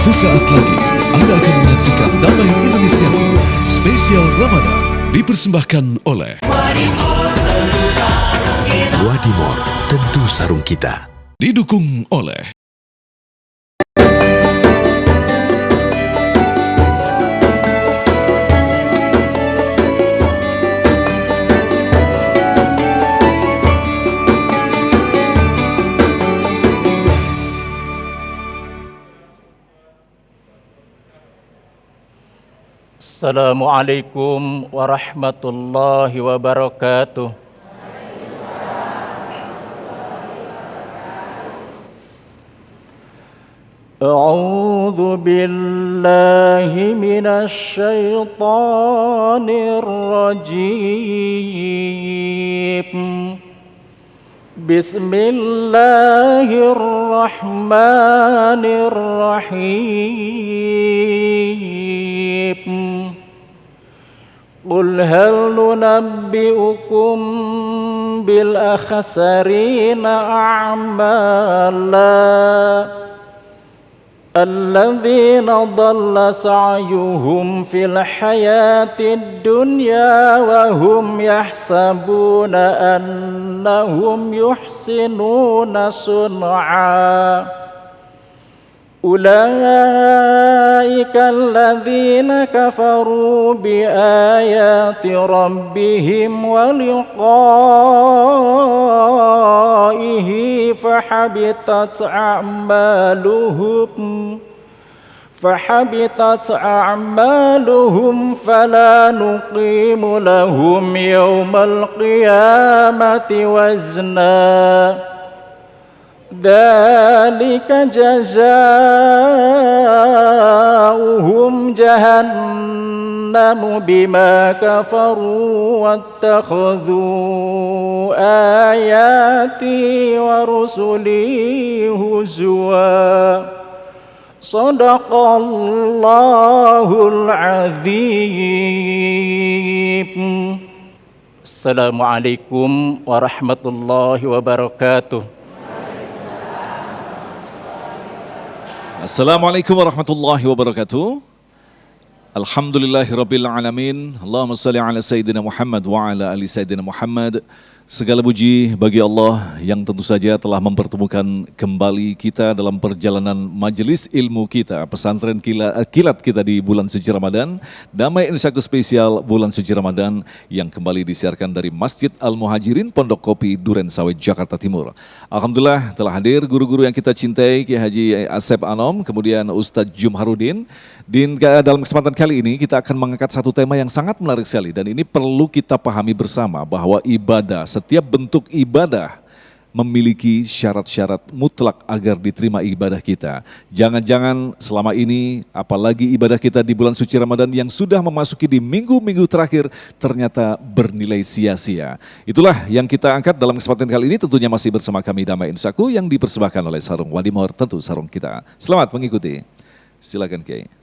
Sesaat lagi Anda akan menyaksikan Damai Indonesiaku spesial Ramadan dipersembahkan oleh Wadimor, tentu sarung kita. Didukung oleh Assalamualaikum warahmatullahi wabarakatuh. A'udzu billahi minasy syaithanir rajim. Bismillahirrahmanirrahim. Qul hal nunabbi'ukum bil akhsarina a'mala alladzina dhalla sa'yuhum fil hayatid dunya wa hum yahsabuna annahum yuhsinuna sun'a. Ulaika alladzina kafaru bi ayati rabbihim wa liqa'ihi fahabitat a'maluhum fala nuqimu lahum yawmal qiyamati wazna. Dzalika jazaa'uhum jahannamu bima kafaru wattakhadhu ayati wa rusuli huzwa. Shadaqallahul azim. Assalamualaikum warahmatullahi wabarakatuh. Assalamualaikum warahmatullahi wabarakatuh. Alhamdulillahirabbil alamin. Allahumma shalli ala sayyidina Muhammad wa ala ali sayyidina Muhammad. Segala puji bagi Allah yang tentu saja telah mempertemukan kembali kita dalam perjalanan majelis ilmu kita, pesantren kilat kita di bulan suci Ramadan, Damai Indonesiaku spesial bulan suci Ramadan yang kembali disiarkan dari Masjid Al-Muhajirin Pondok Kopi Duren Sawit Jakarta Timur. Alhamdulillah telah hadir guru-guru yang kita cintai, Kiai Haji Asep Anom, kemudian Ustadz Jumharudin. Dalam kesempatan kali ini kita akan mengangkat satu tema yang sangat menarik sekali dan ini perlu kita pahami bersama bahwa ibadah, setiap bentuk ibadah memiliki syarat-syarat mutlak agar diterima ibadah kita. Jangan-jangan selama ini apalagi ibadah kita di bulan suci Ramadan yang sudah memasuki di minggu-minggu terakhir ternyata bernilai sia-sia. Itulah yang kita angkat dalam kesempatan kali ini, tentunya masih bersama kami Damai Indonesiaku yang dipersembahkan oleh Sarung Wadimor, tentu sarung kita. Selamat mengikuti. Silakan Kiai.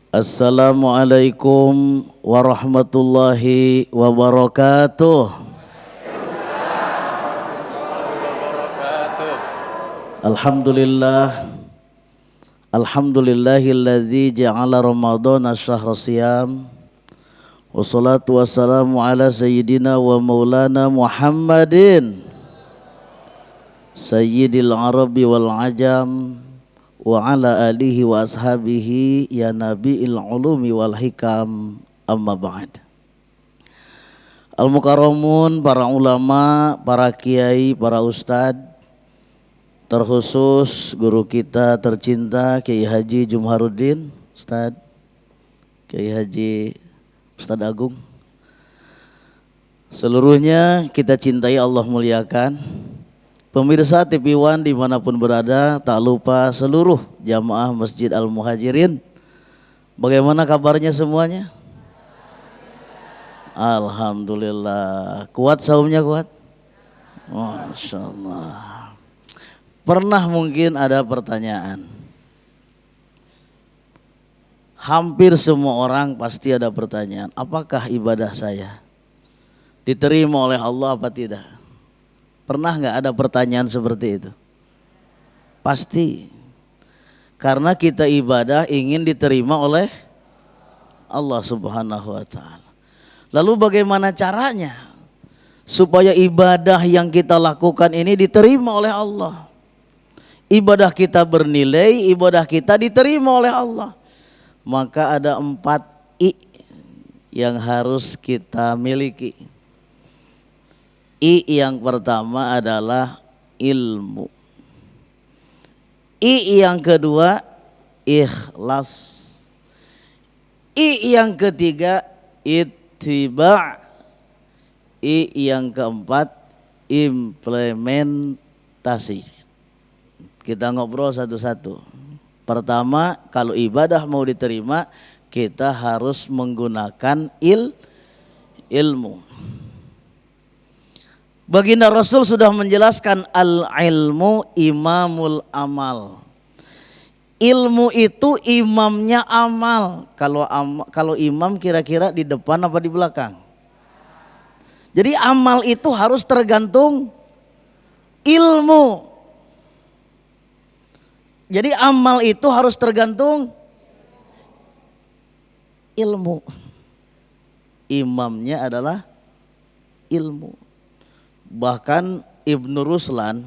Assalamualaikum warahmatullahi wabarakatuh. Alhamdulillah. Alhamdulillahilladzi ja'ala Ramadhana syahra siyam. Wassalatu wassalamu ala sayyidina wa maulana Muhammadin Sayyidil Arabi wal Ajam wa ala alihi wa ashabihi ya nabi'il ulumi wal hikam, amma ba'd. Al-Mukarramun, para ulama, para kiai, para ustadz, terkhusus guru kita tercinta Kiai Haji Jumharudin, Ustadz Kiai Haji Ustadz Agung. Seluruhnya kita cintai, Allah muliakan. Pemirsa TV One dimanapun berada, tak lupa seluruh jamaah Masjid Al-Muhajirin. Bagaimana kabarnya semuanya? Alhamdulillah. Kuat saumnya, kuat? Masya Allah. Pernah mungkin ada pertanyaan. Hampir semua orang pasti ada pertanyaan, apakah ibadah saya diterima oleh Allah apa tidak? Pernah nggak ada pertanyaan seperti itu? Pasti. Karena kita ibadah ingin diterima oleh Allah Subhanahu wa taala. Lalu bagaimana caranya supaya ibadah yang kita lakukan ini diterima oleh Allah? Ibadah kita bernilai, ibadah kita diterima oleh Allah. Maka ada 4 I yang harus kita miliki. I yang pertama adalah ilmu. I yang kedua ikhlas. I yang ketiga ittiba'. I yang keempat implementasi. Kita ngobrol satu-satu. Pertama, kalau ibadah mau diterima, kita harus menggunakan ilmu. Baginda Rasul sudah menjelaskan al-ilmu imamul amal. Ilmu itu imamnya amal. Kalau imam kira-kira di depan apa di belakang? Jadi amal itu harus tergantung ilmu. Jadi amal itu harus tergantung ilmu. Imamnya adalah ilmu. Bahkan Ibnu Ruslan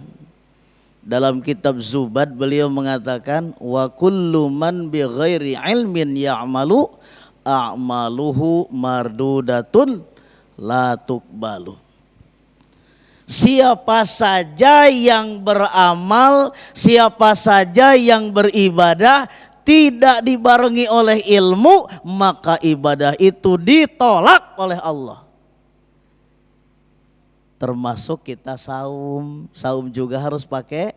dalam kitab Zubad beliau mengatakan wa kullu man bi ghairi ilmin ya'malu a'maluhu mardudatun la tuqbalu. Siapa saja yang beramal, siapa saja yang beribadah tidak dibarengi oleh ilmu, maka ibadah itu ditolak oleh Allah. Termasuk kita saum. Saum juga harus pakai.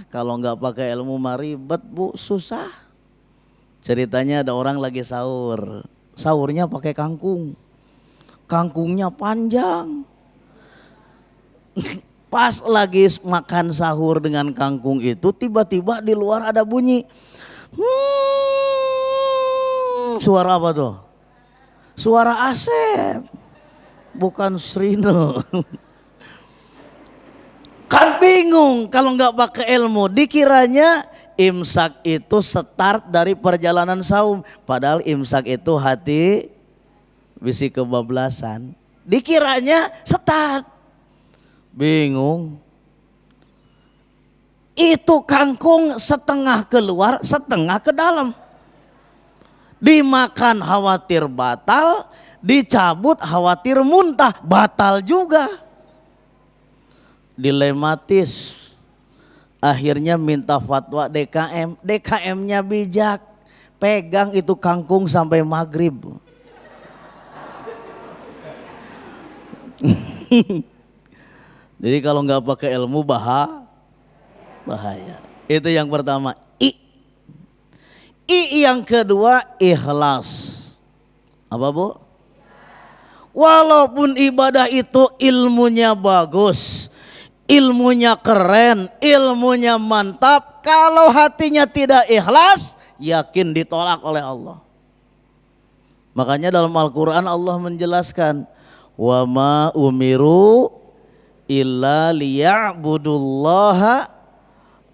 Kalau nggak pakai ilmu mah ribet bu, susah. Ceritanya ada orang lagi sahur. Sahurnya pakai kangkung. Kangkungnya panjang. Pas lagi makan sahur dengan kangkung itu, tiba-tiba di luar ada bunyi. Suara apa tuh? Suara Asep. Bukan Srino. Kan bingung kalau nggak pakai ilmu. Dikiranya imsak itu start dari perjalanan saum. Padahal imsak itu hati bisi kebablasan. Dikiranya start. Bingung. Itu kangkung setengah keluar, setengah ke dalam. Dimakan khawatir batal, dicabut khawatir muntah, batal juga. Dilematis. Akhirnya minta fatwa DKM. DKM-nya bijak. Pegang itu kangkung sampai maghrib. Jadi kalau nggak pakai ilmu bahaya. Itu yang pertama. I yang kedua ikhlas. Apa bu? Walaupun ibadah itu ilmunya bagus, ilmunya keren, ilmunya mantap, kalau hatinya tidak ikhlas, yakin ditolak oleh Allah. Makanya dalam Al-Quran Allah menjelaskan, wa ma umiru illa liya'budullaha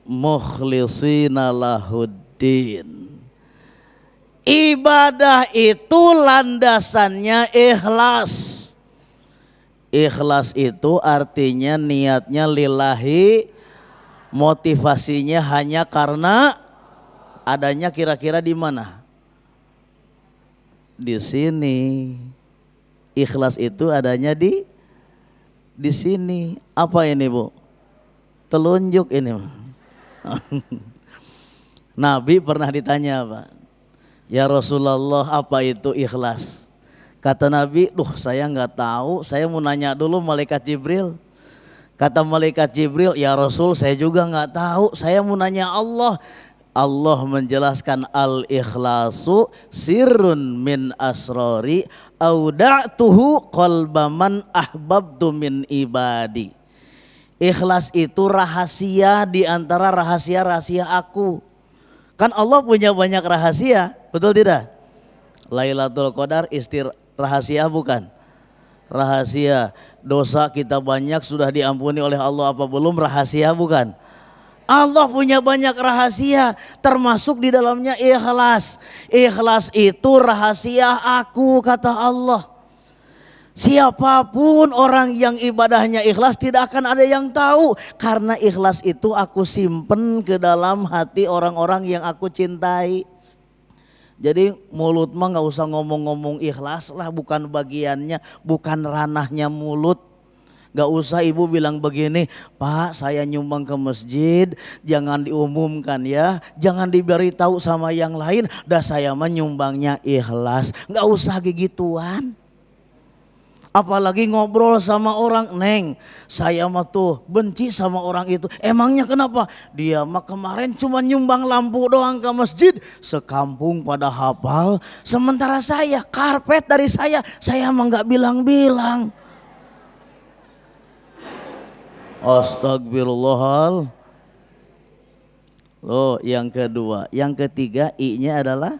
mukhlishina lahuddin. Ibadah itu landasannya ikhlas. Ikhlas itu artinya niatnya lillahi, motivasinya hanya karena adanya kira-kira di mana? Di sini. Ikhlas itu adanya di sini. Apa ini bu? Telunjuk ini. Nabi pernah ditanya apa? Ya Rasulullah, apa itu ikhlas? Kata Nabi, saya nggak tahu. Saya mau nanya dulu malaikat Jibril. Kata malaikat Jibril, ya Rasul, saya juga nggak tahu. Saya mau nanya Allah. Allah menjelaskan al-ikhlasu sirrun min asrori auda'tuhu qalbaman ahbabtu min ibadi. Ikhlas itu rahasia di antara rahasia-rahasia aku. Kan Allah punya banyak rahasia, betul tidak? Lailatul Qadar rahasia bukan? Rahasia. Dosa kita banyak sudah diampuni oleh Allah apa belum? Rahasia bukan? Allah punya banyak rahasia, termasuk di dalamnya ikhlas. Ikhlas itu rahasia aku, kata Allah. Siapapun orang yang ibadahnya ikhlas tidak akan ada yang tahu. Karena ikhlas itu aku simpen ke dalam hati orang-orang yang aku cintai. Jadi mulut mah gak usah ngomong-ngomong ikhlas lah, bukan bagiannya, bukan ranahnya mulut. Gak usah ibu bilang begini, Pak saya nyumbang ke masjid, jangan diumumkan ya, jangan diberitahu sama yang lain, dah saya mah nyumbangnya ikhlas. Gak usah gigituan. Apalagi ngobrol sama orang, Neng saya mah tuh benci sama orang itu. Emangnya kenapa? Dia mah kemarin cuma nyumbang lampu doang ke masjid, sekampung pada hafal. Sementara saya, karpet dari saya mah gak bilang-bilang. Astagfirullahal. Loh yang kedua. Yang ketiga I-nya adalah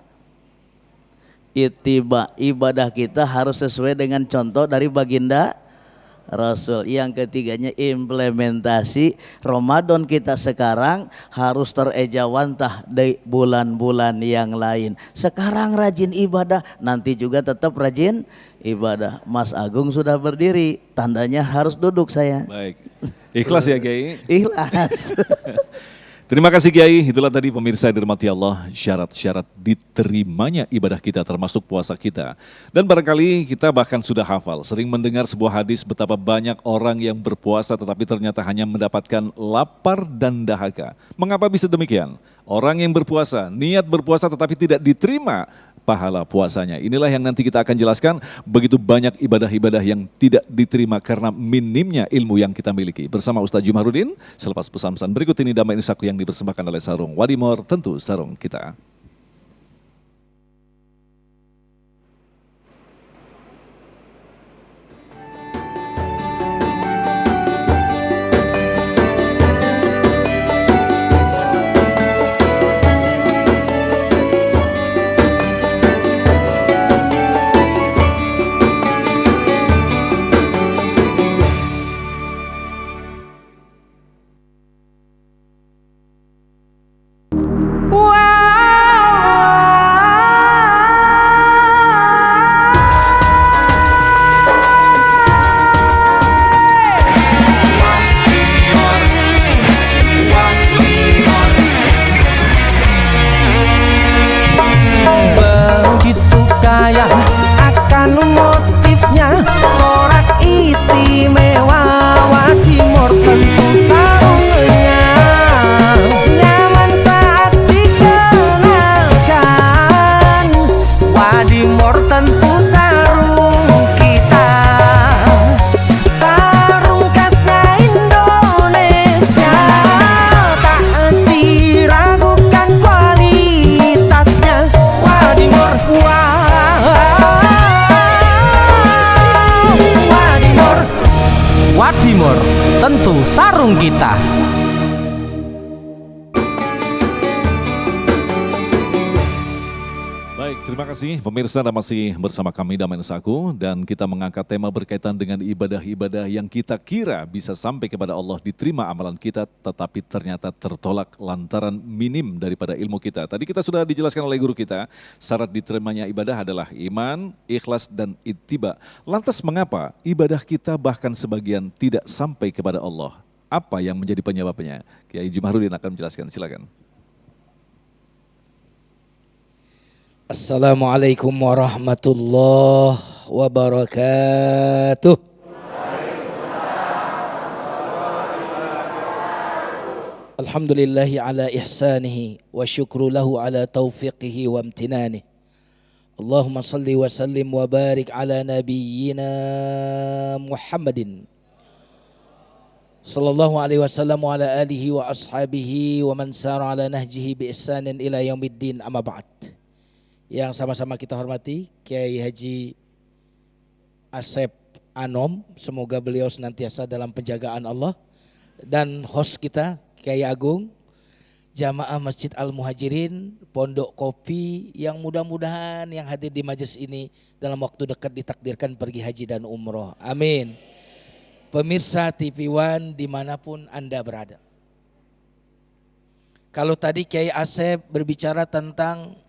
ittiba. Ibadah kita harus sesuai dengan contoh dari baginda Rasul. Yang ketiganya implementasi. Ramadan kita sekarang harus terejawantah di bulan-bulan yang lain. Sekarang rajin ibadah, nanti juga tetap rajin ibadah. Mas Agung sudah berdiri, tandanya harus duduk saya. Baik. Ikhlas ya Kiai? Ikhlas. Terima kasih Kiai, itulah tadi pemirsa dirahmati Allah, syarat-syarat diterimanya ibadah kita termasuk puasa kita. Dan barangkali kita bahkan sudah hafal, sering mendengar sebuah hadis betapa banyak orang yang berpuasa tetapi ternyata hanya mendapatkan lapar dan dahaga. Mengapa bisa demikian? Orang yang berpuasa, niat berpuasa tetapi tidak diterima pahala puasanya. Inilah yang nanti kita akan jelaskan, begitu banyak ibadah-ibadah yang tidak diterima karena minimnya ilmu yang kita miliki. Bersama Ustaz Jumahrudin, selepas pesan-pesan berikut ini Damai Nusaku yang dipersembahkan oleh Sarung Wadimor, tentu sarung kita. Wadimor, tentu sarung kita. Baik, terima kasih pemirsa, Anda masih bersama kami Damai Nusaku dan kita mengangkat tema berkaitan dengan ibadah-ibadah yang kita kira bisa sampai kepada Allah, diterima amalan kita tetapi ternyata tertolak lantaran minim daripada ilmu kita. Tadi kita sudah dijelaskan oleh guru kita, syarat diterimanya ibadah adalah iman, ikhlas dan ittiba. Lantas mengapa ibadah kita bahkan sebagian tidak sampai kepada Allah? Apa yang menjadi penyebabnya? Kiai Jumahrudin akan menjelaskan, silakan. Assalamualaikum warahmatullahi wabarakatuh. Alhamdulillahi ala ihsanihi wa syukru lahu ala taufiqihi wa amtinanihi. Allahumma salli wa sallim wa barik ala nabiyyina Muhammadin sallallahu alaihi wasallam wa ala alihi wa ashabihi wa man sara ala nahjihi bi ihsanin ila yaumiddin, amma ba'd. Yang sama-sama kita hormati Kiai Haji Asep Anom, semoga beliau senantiasa dalam penjagaan Allah, dan host kita Kiai Agung. jamaah Masjid Al-Muhajirin, Pondok Kopi yang mudah-mudahan yang hadir di majelis ini dalam waktu dekat ditakdirkan pergi haji dan umroh. Amin. Pemirsa TV One dimanapun Anda berada. Kalau tadi Kiai Asep berbicara tentang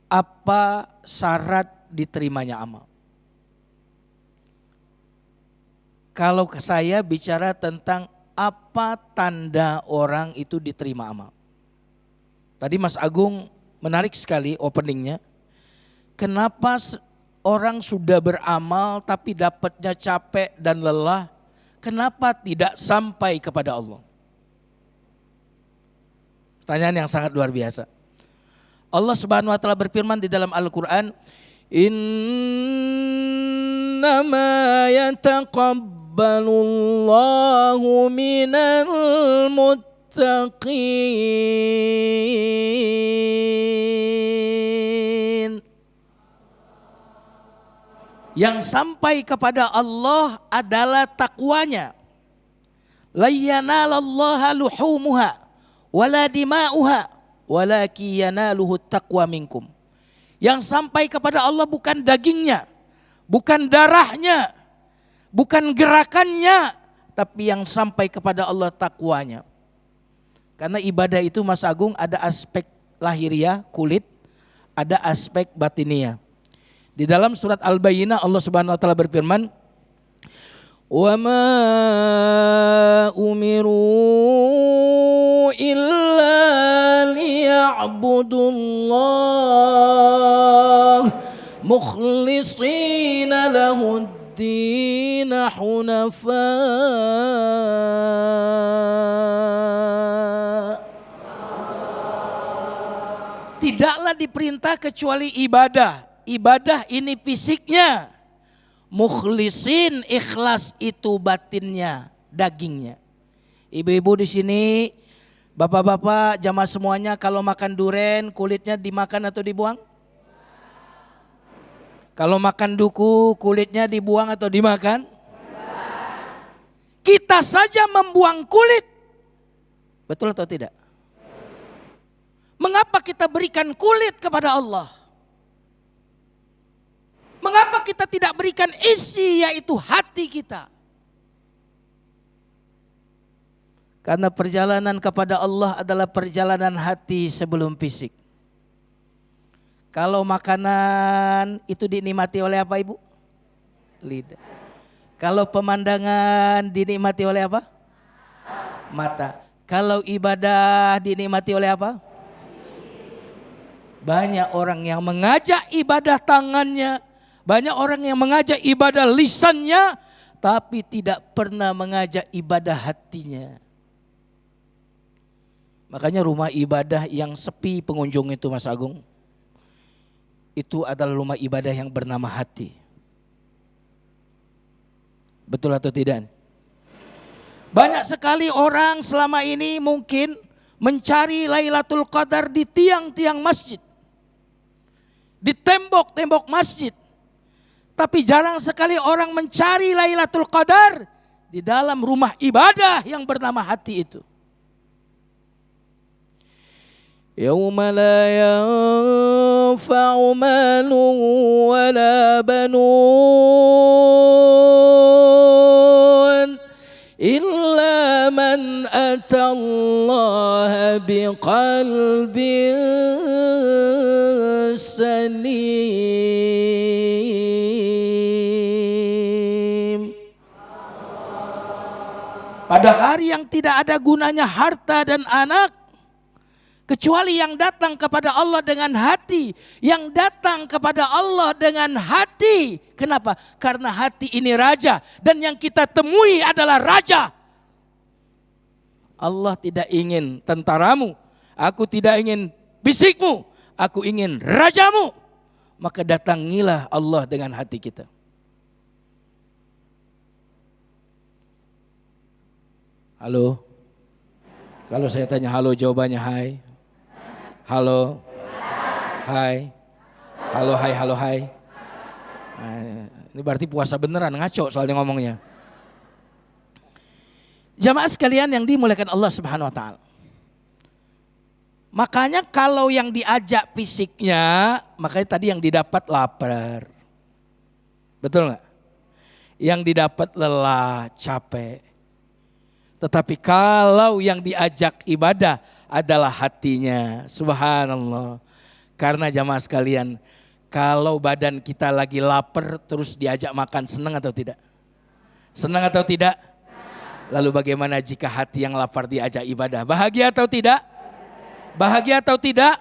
apa syarat diterimanya amal. Kalau saya bicara tentang apa tanda orang itu diterima amal. Tadi Mas Agung menarik sekali openingnya. Kenapa orang sudah beramal tapi dapatnya capek dan lelah? Kenapa tidak sampai kepada Allah? Pertanyaan yang sangat luar biasa. Allah Subhanahu wa taala berfirman di dalam Al-Qur'an, "Innama yataqabbalullahu minal muttaqin." Yang sampai kepada Allah adalah takwanya. La yanalallaha luhumuha wala dima'uha walaki yanaluhu taqwa minkum. Yang sampai kepada Allah bukan dagingnya, bukan darahnya, bukan gerakannya, tapi yang sampai kepada Allah takwanya. Karena ibadah itu Mas Agung ada aspek lahiriah, kulit, ada aspek batiniah. Di dalam surat Al-Bayyinah Allah Subhanahu wa taala berfirman, "Wa ma umiru illa liya'budullah mukhlishina lahud-din hunafa." Tidaklah diperintah kecuali ibadah. Ibadah ini fisiknya, mukhlisin ikhlas itu batinnya, dagingnya. Ibu-ibu di sini, bapak-bapak, jamaah semuanya, kalau makan duren kulitnya dimakan atau dibuang? Kalau makan duku kulitnya dibuang atau dimakan? Kita saja membuang kulit. Betul atau tidak? Mengapa kita berikan kulit kepada Allah? Mengapa kita tidak berikan isi, yaitu hati kita? Karena perjalanan kepada Allah adalah perjalanan hati sebelum fisik. Kalau makanan itu dinikmati oleh apa, Ibu? Lidah. Kalau pemandangan dinikmati oleh apa? Mata. Kalau ibadah dinikmati oleh apa? Banyak orang yang mengajak ibadah tangannya, banyak orang yang mengajak ibadah lisannya, tapi tidak pernah mengajak ibadah hatinya. Makanya rumah ibadah yang sepi pengunjung itu Mas Agung, itu adalah rumah ibadah yang bernama hati. Betul atau tidak? Banyak sekali orang selama ini mungkin mencari Lailatul Qadar di tiang-tiang masjid, di tembok-tembok masjid. Tapi jarang sekali orang mencari Lailatul Qadar di dalam rumah ibadah yang bernama hati itu. Yauma la yanfa'u malun wala banun illa man atallaha biqalbin salim. Pada hari yang tidak ada gunanya harta dan anak, kecuali yang datang kepada Allah dengan hati. Yang datang kepada Allah dengan hati. Kenapa? Karena hati ini raja. Dan yang kita temui adalah raja. Allah tidak ingin tentaramu. Aku tidak ingin bisikmu. Aku ingin rajamu. Maka datangilah Allah dengan hati kita. Halo? Kalau saya tanya halo, jawabannya hai. Halo. Hai. Halo, hai, halo, hai. Nah, ini berarti puasa beneran, ngaco soalnya ngomongnya. Jamaah sekalian yang dimuliakan Allah Subhanahu wa taala. Makanya kalau yang diajak fisiknya, makanya tadi yang didapat lapar. Betul nggak? Yang didapat lelah, capek. Tetapi kalau yang diajak ibadah adalah hatinya, subhanallah. Karena jamaah sekalian, kalau badan kita lagi lapar terus diajak makan, senang atau tidak? Senang atau tidak? Lalu bagaimana jika hati yang lapar diajak ibadah? Bahagia atau tidak? Bahagia atau tidak?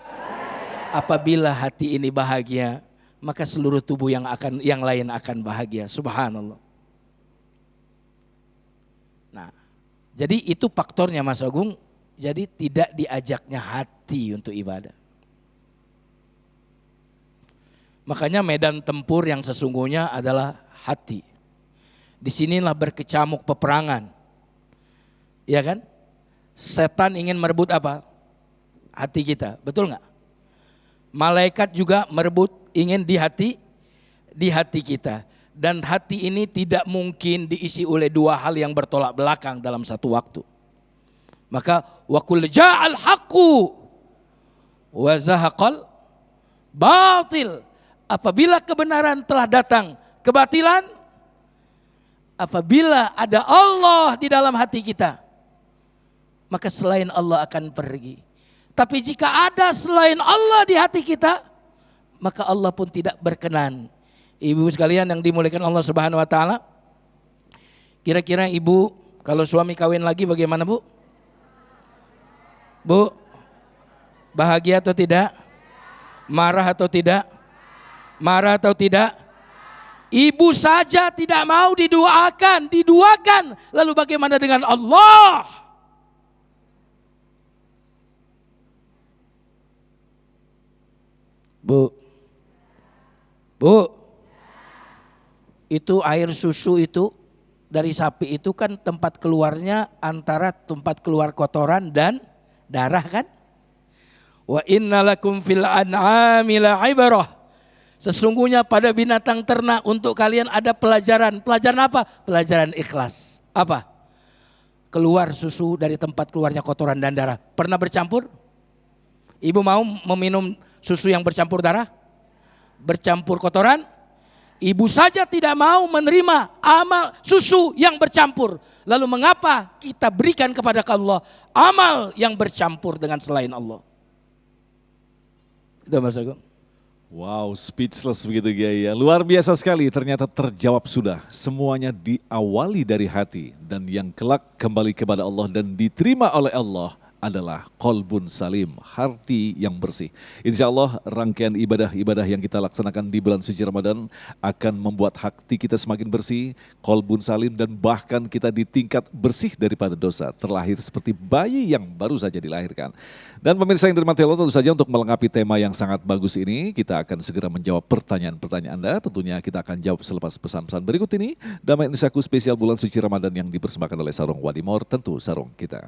Apabila hati ini bahagia, maka seluruh tubuh yang lain akan bahagia. Subhanallah. Nah, jadi itu faktornya Mas Agung. Jadi tidak diajaknya hati untuk ibadah. Makanya medan tempur yang sesungguhnya adalah hati. Disinilah berkecamuk peperangan. Ya kan? Setan ingin merebut apa? Hati kita, betul nggak? Malaikat juga merebut, ingin di hati kita. Dan hati ini tidak mungkin diisi oleh dua hal yang bertolak belakang dalam satu waktu. Maka wa qul ja'al haqqu wa zahaqal batil. Apabila kebenaran telah datang, kebatilan. Apabila ada Allah di dalam hati kita, maka selain Allah akan pergi. Tapi jika ada selain Allah di hati kita, maka Allah pun tidak berkenan. Ibu sekalian yang dimuliakan Allah Subhanahu wa taala, kira-kira ibu kalau suami kawin lagi bagaimana, Bu? Bu, bahagia atau tidak? Marah atau tidak? Marah atau tidak? Ibu saja tidak mau diduakan. Lalu bagaimana dengan Allah? Bu, itu air susu itu dari sapi itu kan tempat keluarnya antara tempat keluar kotoran dan darah kan? Wa innalakum fil an'ami la'ibrah. Sesungguhnya pada binatang ternak untuk kalian ada pelajaran. Pelajaran apa? Pelajaran ikhlas. Apa? Keluar susu dari tempat keluarnya kotoran dan darah. Pernah bercampur? Ibu mau meminum susu yang bercampur darah? Bercampur kotoran? Ibu saja tidak mau menerima amal susu yang bercampur. Lalu mengapa kita berikan kepada Allah amal yang bercampur dengan selain Allah? Itu Mas Agung. Wow, speechless begitu Kiai ya. Luar biasa sekali, ternyata terjawab sudah. Semuanya diawali dari hati dan yang kelak kembali kepada Allah dan diterima oleh Allah adalah qalbun salim, hati yang bersih. Insya Allah rangkaian ibadah-ibadah yang kita laksanakan di bulan suci Ramadan akan membuat hati kita semakin bersih, qalbun salim, dan bahkan kita di tingkat bersih daripada dosa, terlahir seperti bayi yang baru saja dilahirkan. Dan pemirsa yang dirahmati Allah, tentu saja untuk melengkapi tema yang sangat bagus ini, kita akan segera menjawab pertanyaan-pertanyaan Anda. Tentunya kita akan jawab selepas pesan-pesan berikut ini. Damai Indonesiaku spesial bulan suci Ramadan yang dipersembahkan oleh Sarung Wadimor, tentu sarung kita.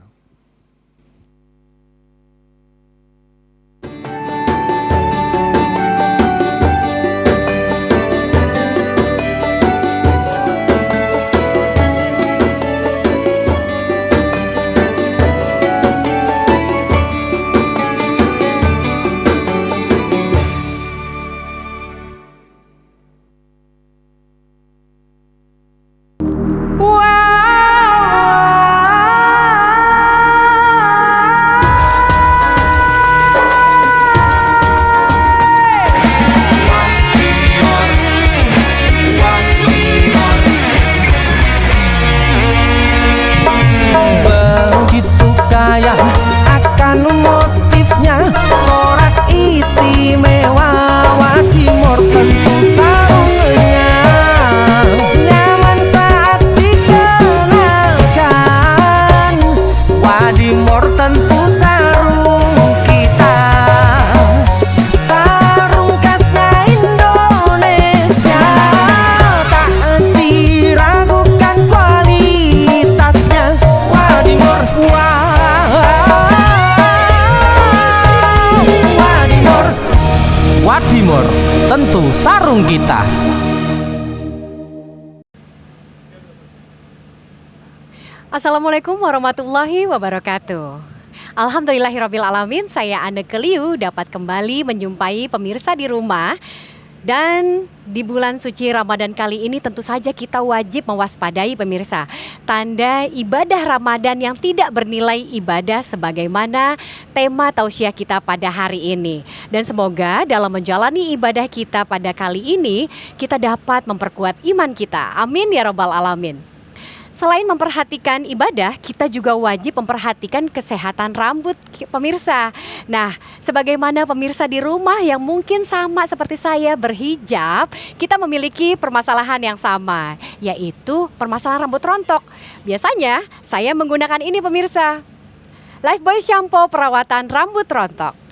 Wadimor, tentu sarung kita. Assalamualaikum warahmatullahi wabarakatuh. Alhamdulillahirrabbilalamin, saya Anneke Liu dapat kembali menjumpai pemirsa di rumah. Dan di bulan suci Ramadan kali ini tentu saja kita wajib mewaspadai pemirsa tanda ibadah Ramadan yang tidak bernilai ibadah sebagaimana tema tausiah kita pada hari ini. Dan semoga dalam menjalani ibadah kita pada kali ini kita dapat memperkuat iman kita. Amin ya rabbal alamin. Selain memperhatikan ibadah, kita juga wajib memperhatikan kesehatan rambut pemirsa. Nah, sebagaimana pemirsa di rumah yang mungkin sama seperti saya berhijab, kita memiliki permasalahan yang sama, yaitu permasalahan rambut rontok. Biasanya saya menggunakan ini pemirsa, Lifebuoy Shampoo perawatan rambut rontok.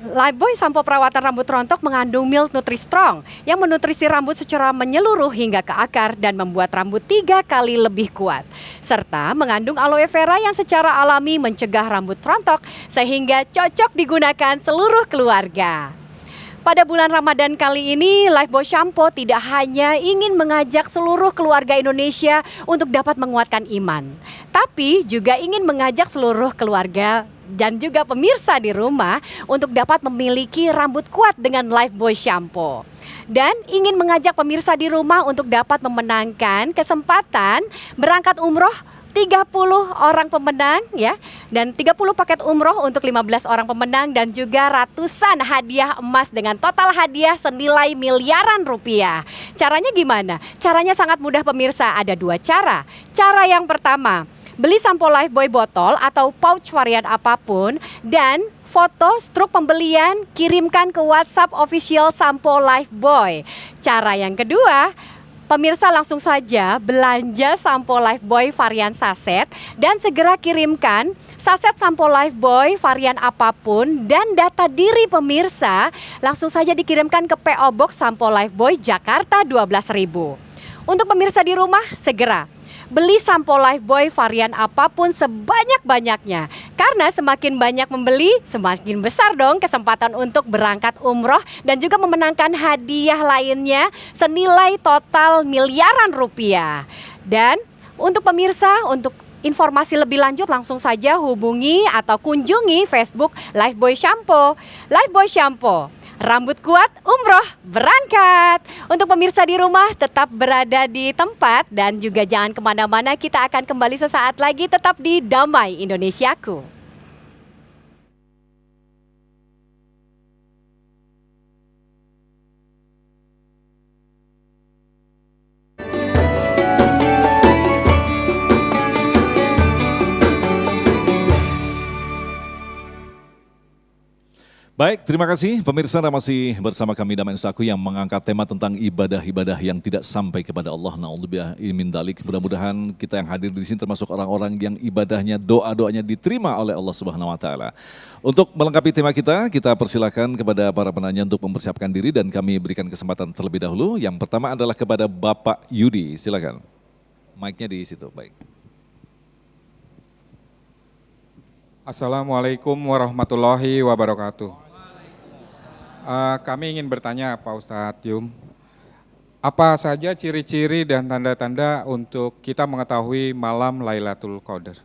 Lifebuoy Shampoo perawatan rambut rontok mengandung Milk Nutri-Strong yang menutrisi rambut secara menyeluruh hingga ke akar dan membuat rambut 3 kali lebih kuat. Serta mengandung aloe vera yang secara alami mencegah rambut rontok sehingga cocok digunakan seluruh keluarga. Pada bulan Ramadan kali ini, Lifebuoy Shampoo tidak hanya ingin mengajak seluruh keluarga Indonesia untuk dapat menguatkan iman, tapi juga ingin mengajak seluruh keluarga dan juga pemirsa di rumah untuk dapat memiliki rambut kuat dengan Lifebuoy Shampoo. Dan ingin mengajak pemirsa di rumah untuk dapat memenangkan kesempatan berangkat umroh 30 orang pemenang ya, dan 30 paket umroh untuk 15 orang pemenang dan juga ratusan hadiah emas dengan total hadiah senilai miliaran rupiah. Caranya gimana? Caranya sangat mudah pemirsa, ada 2 cara. Cara yang pertama, beli sampo Lifebuoy botol atau pouch varian apapun dan foto struk pembelian kirimkan ke WhatsApp official sampo Lifebuoy. Cara yang kedua, pemirsa langsung saja belanja sampo Lifebuoy varian saset dan segera kirimkan saset sampo Lifebuoy varian apapun dan data diri pemirsa langsung saja dikirimkan ke PO Box Sampo Lifebuoy Jakarta 12.000. Untuk pemirsa di rumah segera beli sampo Lifebuoy varian apapun sebanyak-banyaknya. Karena semakin banyak membeli, semakin besar dong kesempatan untuk berangkat umroh dan juga memenangkan hadiah lainnya senilai total miliaran rupiah. Dan untuk pemirsa, untuk informasi lebih lanjut langsung saja hubungi atau kunjungi Facebook Lifebuoy Shampoo. Lifebuoy Shampoo, rambut kuat, umroh berangkat. Untuk pemirsa di rumah tetap berada di tempat dan juga jangan kemana-mana, kita akan kembali sesaat lagi tetap di Damai Indonesiaku. Baik, terima kasih pemirsa, masih bersama kami Damai Indonesiaku yang mengangkat tema tentang ibadah-ibadah yang tidak sampai kepada Allah. Na'udzubillah min dzalik. Mudah-mudahan kita yang hadir di sini termasuk orang-orang yang ibadahnya, doa-doanya diterima oleh Allah Subhanahu wa taala. Untuk melengkapi tema kita persilakan kepada para penanya untuk mempersiapkan diri dan kami berikan kesempatan terlebih dahulu. Yang pertama adalah kepada Bapak Yudi. Silakan. Mic-nya di situ. Baik. Assalamualaikum warahmatullahi wabarakatuh. Kami ingin bertanya Pak Ustadz Yum, apa saja ciri-ciri dan tanda-tanda untuk kita mengetahui malam Lailatul Qadar?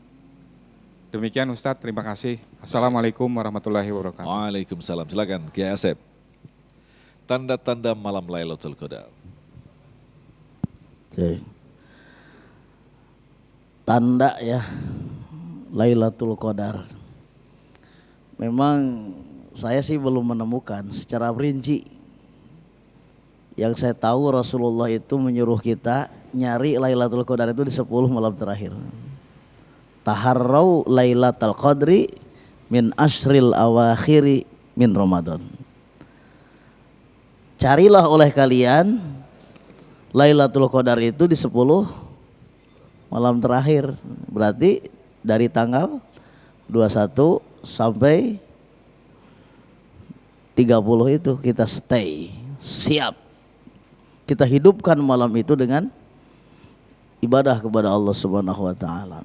Demikian Ustadz, terima kasih. Assalamualaikum warahmatullahi wabarakatuh. Waalaikumsalam. Silakan Kiai Asep. Tanda-tanda malam Lailatul Qadar. Oke. Tanda ya Lailatul Qadar. Memang saya sih belum menemukan secara rinci. Yang saya tahu Rasulullah itu menyuruh kita nyari Lailatul Qadar itu di 10 malam terakhir. Taharrau Lailatul Qadri min ashril awakhiri min Ramadan. Carilah oleh kalian Lailatul Qadar itu di 10 malam terakhir. Berarti dari tanggal 21 sampai 30 itu kita stay, siap. Kita hidupkan malam itu dengan ibadah kepada Allah Subhanahu wa taala.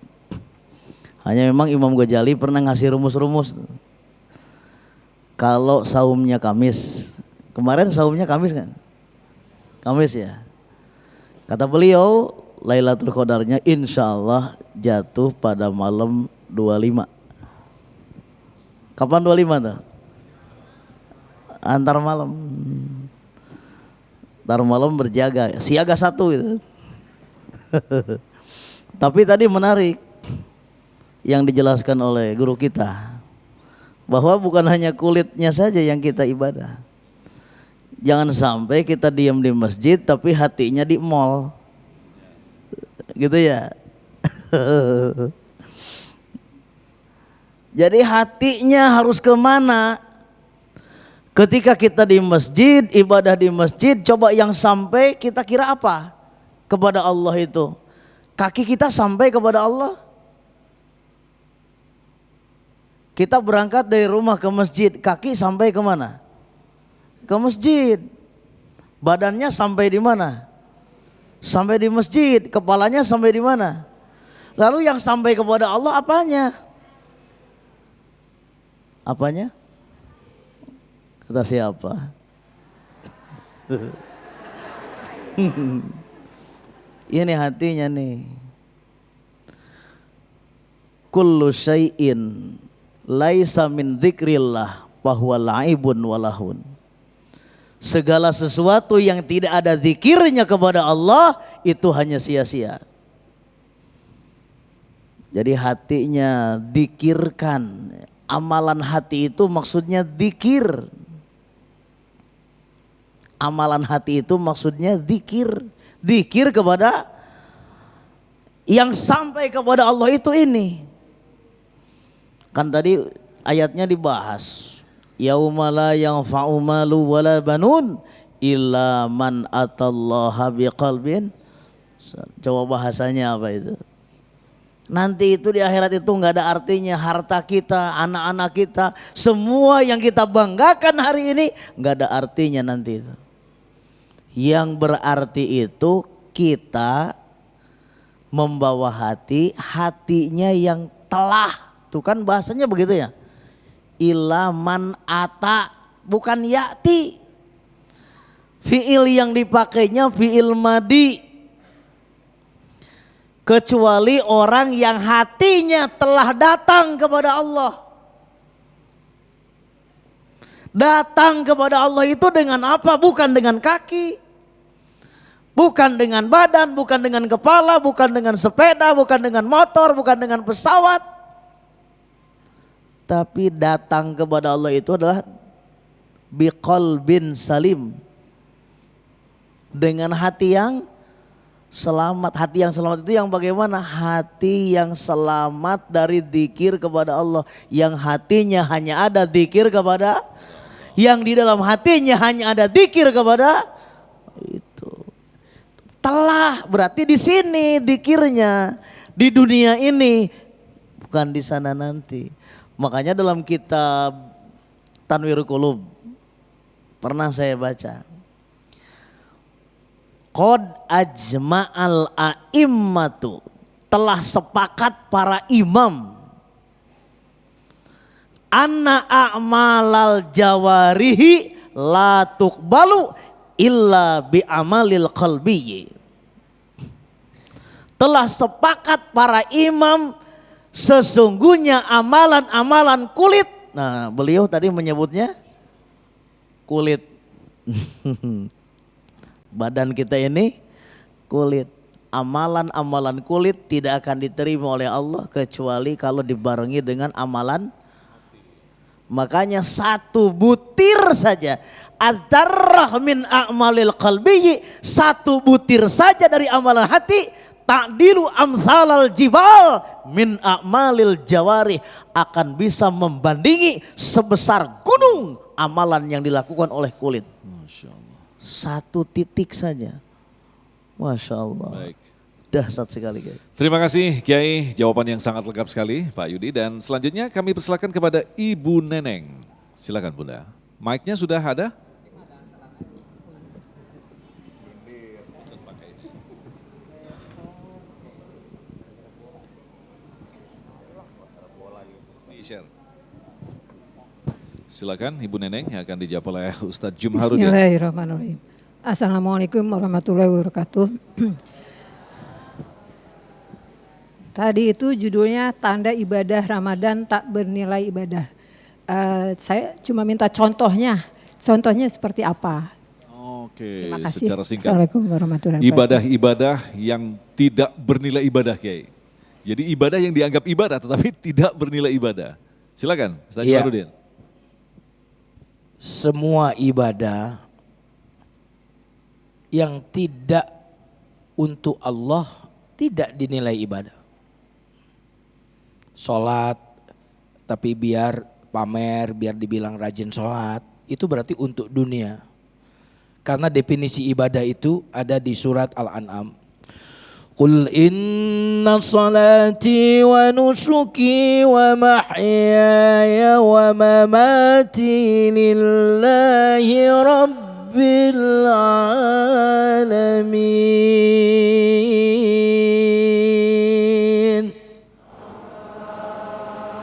Hanya memang Imam Ghazali pernah ngasih rumus-rumus. Kalau saumnya Kamis, kemarin saumnya Kamis kan? Kamis ya. Kata beliau, Lailatul Qadarnya insya Allah jatuh pada malam 25. Kapan 25 tuh? Antar malam. Antar malam berjaga, siaga 1 gitu. Tapi tadi menarik yang dijelaskan oleh guru kita, bahwa bukan hanya kulitnya saja yang kita ibadah. Jangan sampai kita diam di masjid tapi hatinya di mall, gitu ya. Jadi hatinya harus kemana? Ketika kita di masjid, ibadah di masjid, coba yang sampai kita kira apa kepada Allah itu? Kaki kita sampai kepada Allah. Kita berangkat dari rumah ke masjid, kaki sampai kemana? Ke masjid. Badannya sampai di mana? Sampai di masjid. Kepalanya sampai di mana? Lalu yang sampai kepada Allah apanya? Apanya? Kata siapa? Ini hatinya nih. Kullu syai'in laisa min dzikrillah fahuwa laibun walahun. Segala sesuatu yang tidak ada zikirnya kepada Allah itu hanya sia-sia. Jadi hatinya dikirkan. Amalan hati itu maksudnya zikir. Amalan hati itu maksudnya zikir. Zikir kepada yang sampai kepada Allah itu ini. Kan tadi ayatnya dibahas. Yauma la yanfa'u malu wala banun illa man atallaha biqalbin. Coba bahasanya apa itu? Nanti itu di akhirat itu nggak ada artinya harta kita, anak-anak kita, semua yang kita banggakan hari ini nggak ada artinya nanti itu. Yang berarti itu kita membawa hati, hatinya yang telah, tuh kan bahasanya begitu ya. Ila man ata, bukan ya'ti. Fi'il yang dipakainya fi'il madi. Kecuali orang yang hatinya telah datang kepada Allah. Datang kepada Allah itu dengan apa? Bukan dengan kaki. Bukan dengan badan, bukan dengan kepala, bukan dengan sepeda, bukan dengan motor, bukan dengan pesawat. Tapi datang kepada Allah itu adalah biqalbin salim. Dengan hati yang selamat. Hati yang selamat itu yang bagaimana? Hati yang selamat dari dzikir kepada Allah. Yang hatinya hanya ada dzikir kepada, yang di dalam hatinya hanya ada dzikir kepada itu. Telah berarti di sini dzikirnya, di dunia ini, bukan di sana nanti. Makanya dalam kitab Tanwirul Qulub pernah saya baca, qad ajma'al a'immatu, telah sepakat para imam, anna a'malal jawarihi la tuqbalu illa bi amalil qalbiyyi. Telah sepakat para imam sesungguhnya amalan-amalan kulit. Nah, beliau tadi menyebutnya kulit. Badan kita ini kulit. Amalan-amalan kulit tidak akan diterima oleh Allah kecuali kalau dibarengi dengan amalan. Makanya satu butir saja, adzarrah min a'malil qalbiyyi, satu butir saja dari amalan hati, ta'dilu amsalal jibal min a'malil jawarih, akan bisa membandingi sebesar gunung amalan yang dilakukan oleh kulit. Masya Allah. Satu titik saja. Masya Allah. Baik. Dahsyat sekali, guys. Terima kasih Kiai, jawaban yang sangat lengkap sekali Pak Yudi. Dan selanjutnya kami persilakan kepada Ibu Neneng. Silakan Bunda. Mic-nya sudah ada? Silakan Ibu Neneng yang akan dijawab oleh Ustadz Jumharudin. Bismillahirrahmanirrahim. Assalamualaikum warahmatullahi wabarakatuh. Tadi itu judulnya tanda ibadah Ramadan tak bernilai ibadah. Saya cuma minta contohnya. Contohnya seperti apa? Oke, Terima kasih. secara singkat. Assalamualaikum warahmatullahi wabarakatuh. Ibadah-ibadah yang tidak bernilai ibadah, Kiai. Jadi ibadah yang dianggap ibadah tetapi tidak bernilai ibadah. Silakan, Ustaz Iya. Jamaludin. Semua ibadah yang tidak untuk Allah tidak dinilai ibadah. Sholat tapi biar pamer, biar dibilang rajin sholat, itu berarti untuk dunia. Karena definisi ibadah itu ada di surat Al-An'am. Qul inna salati wa nusuki wa mahyaya wa mamati lillahi rabbil alamin.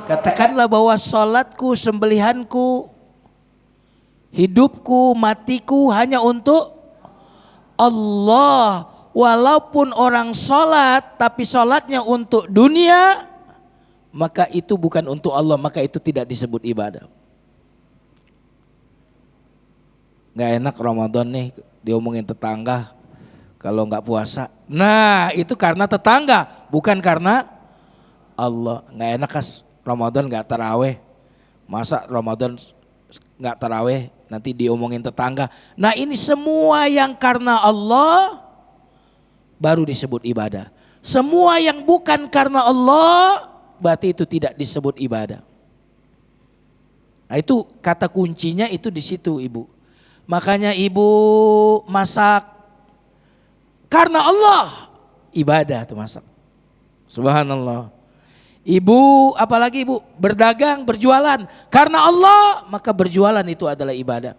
Katakanlah bahwa salatku, sembelihanku, hidupku, matiku hanya untuk Allah. Walaupun orang sholat tapi sholatnya untuk dunia, maka itu bukan untuk Allah, maka itu tidak disebut ibadah. Gak enak Ramadan nih diomongin tetangga kalau gak puasa. Nah itu karena tetangga, bukan karena Allah. Gak enak kas Ramadan gak taraweh. Masa Ramadan gak taraweh nanti diomongin tetangga. Nah ini semua yang karena Allah baru disebut ibadah. Semua yang bukan karena Allah berarti itu tidak disebut ibadah. Nah itu kata kuncinya itu di situ Ibu. Makanya Ibu masak karena Allah, ibadah tuh masak. Subhanallah. Ibu apalagi Ibu berdagang, berjualan karena Allah, maka berjualan itu adalah ibadah.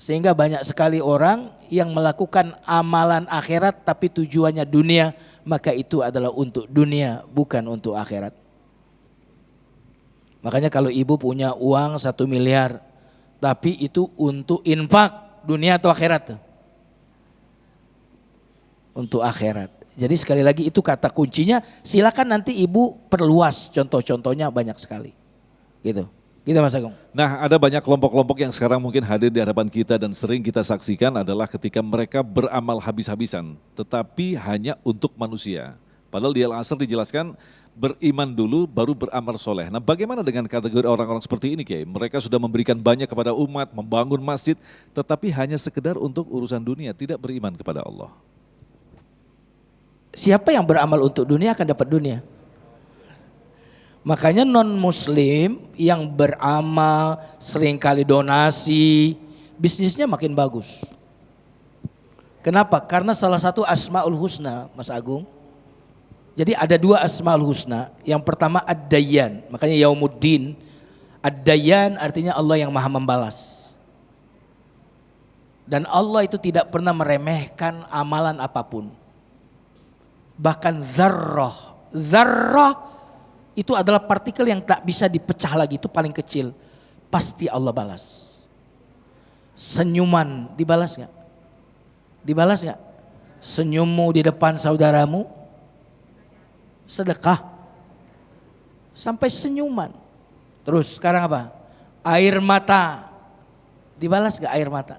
Sehingga banyak sekali orang yang melakukan amalan akhirat tapi tujuannya dunia, maka itu adalah untuk dunia bukan untuk akhirat. Makanya kalau ibu punya uang 1 miliar tapi itu untuk infak dunia atau akhirat? Untuk akhirat. Jadi sekali lagi itu kata kuncinya, silakan nanti ibu perluas contoh-contohnya banyak sekali. Gitu. Gitu Mas Agung. Nah, ada banyak kelompok-kelompok yang sekarang mungkin hadir di hadapan kita dan sering kita saksikan adalah ketika mereka beramal habis-habisan, tetapi hanya untuk manusia. Padahal di Al-Asr dijelaskan beriman dulu baru beramal soleh. Nah, bagaimana dengan kategori orang-orang seperti ini, Kiai? Mereka sudah memberikan banyak kepada umat, membangun masjid, tetapi hanya sekedar untuk urusan dunia, tidak beriman kepada Allah. Siapa yang beramal untuk dunia akan dapat dunia. Makanya non muslim yang beramal seringkali donasi, bisnisnya makin bagus. Kenapa? Karena salah satu asmaul husna Mas Agung. Jadi ada 2 asmaul husna. Yang pertama ad-dayyan, makanya yaumuddin. Ad-dayyan artinya Allah yang maha membalas. Dan Allah itu tidak pernah meremehkan amalan apapun. Bahkan zarrah itu adalah partikel yang tak bisa dipecah lagi, itu paling kecil. Pasti Allah balas. Senyuman dibalas gak? Dibalas gak? Senyummu di depan saudaramu, sedekah. Sampai senyuman. Terus sekarang apa? Air mata. Dibalas gak air mata?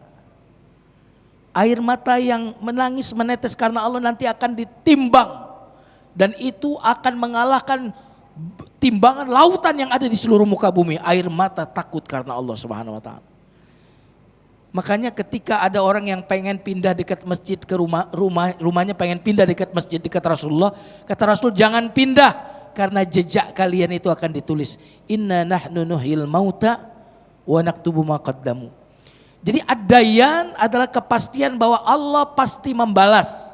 Air mata yang menangis menetes karena Allah nanti akan ditimbang. Dan itu akan mengalahkan timbangan lautan yang ada di seluruh muka bumi. Air mata takut karena Allah Subhanahu wa ta'ala. Makanya ketika ada orang yang pengen pindah dekat masjid ke rumahnya pengen pindah dekat masjid dekat Rasulullah, kata Rasul jangan pindah karena jejak kalian itu akan ditulis. Inna nahnu nuhyil mauta wa naktubu ma qaddamu. Jadi ad-dayyan adalah kepastian bahwa Allah pasti membalas.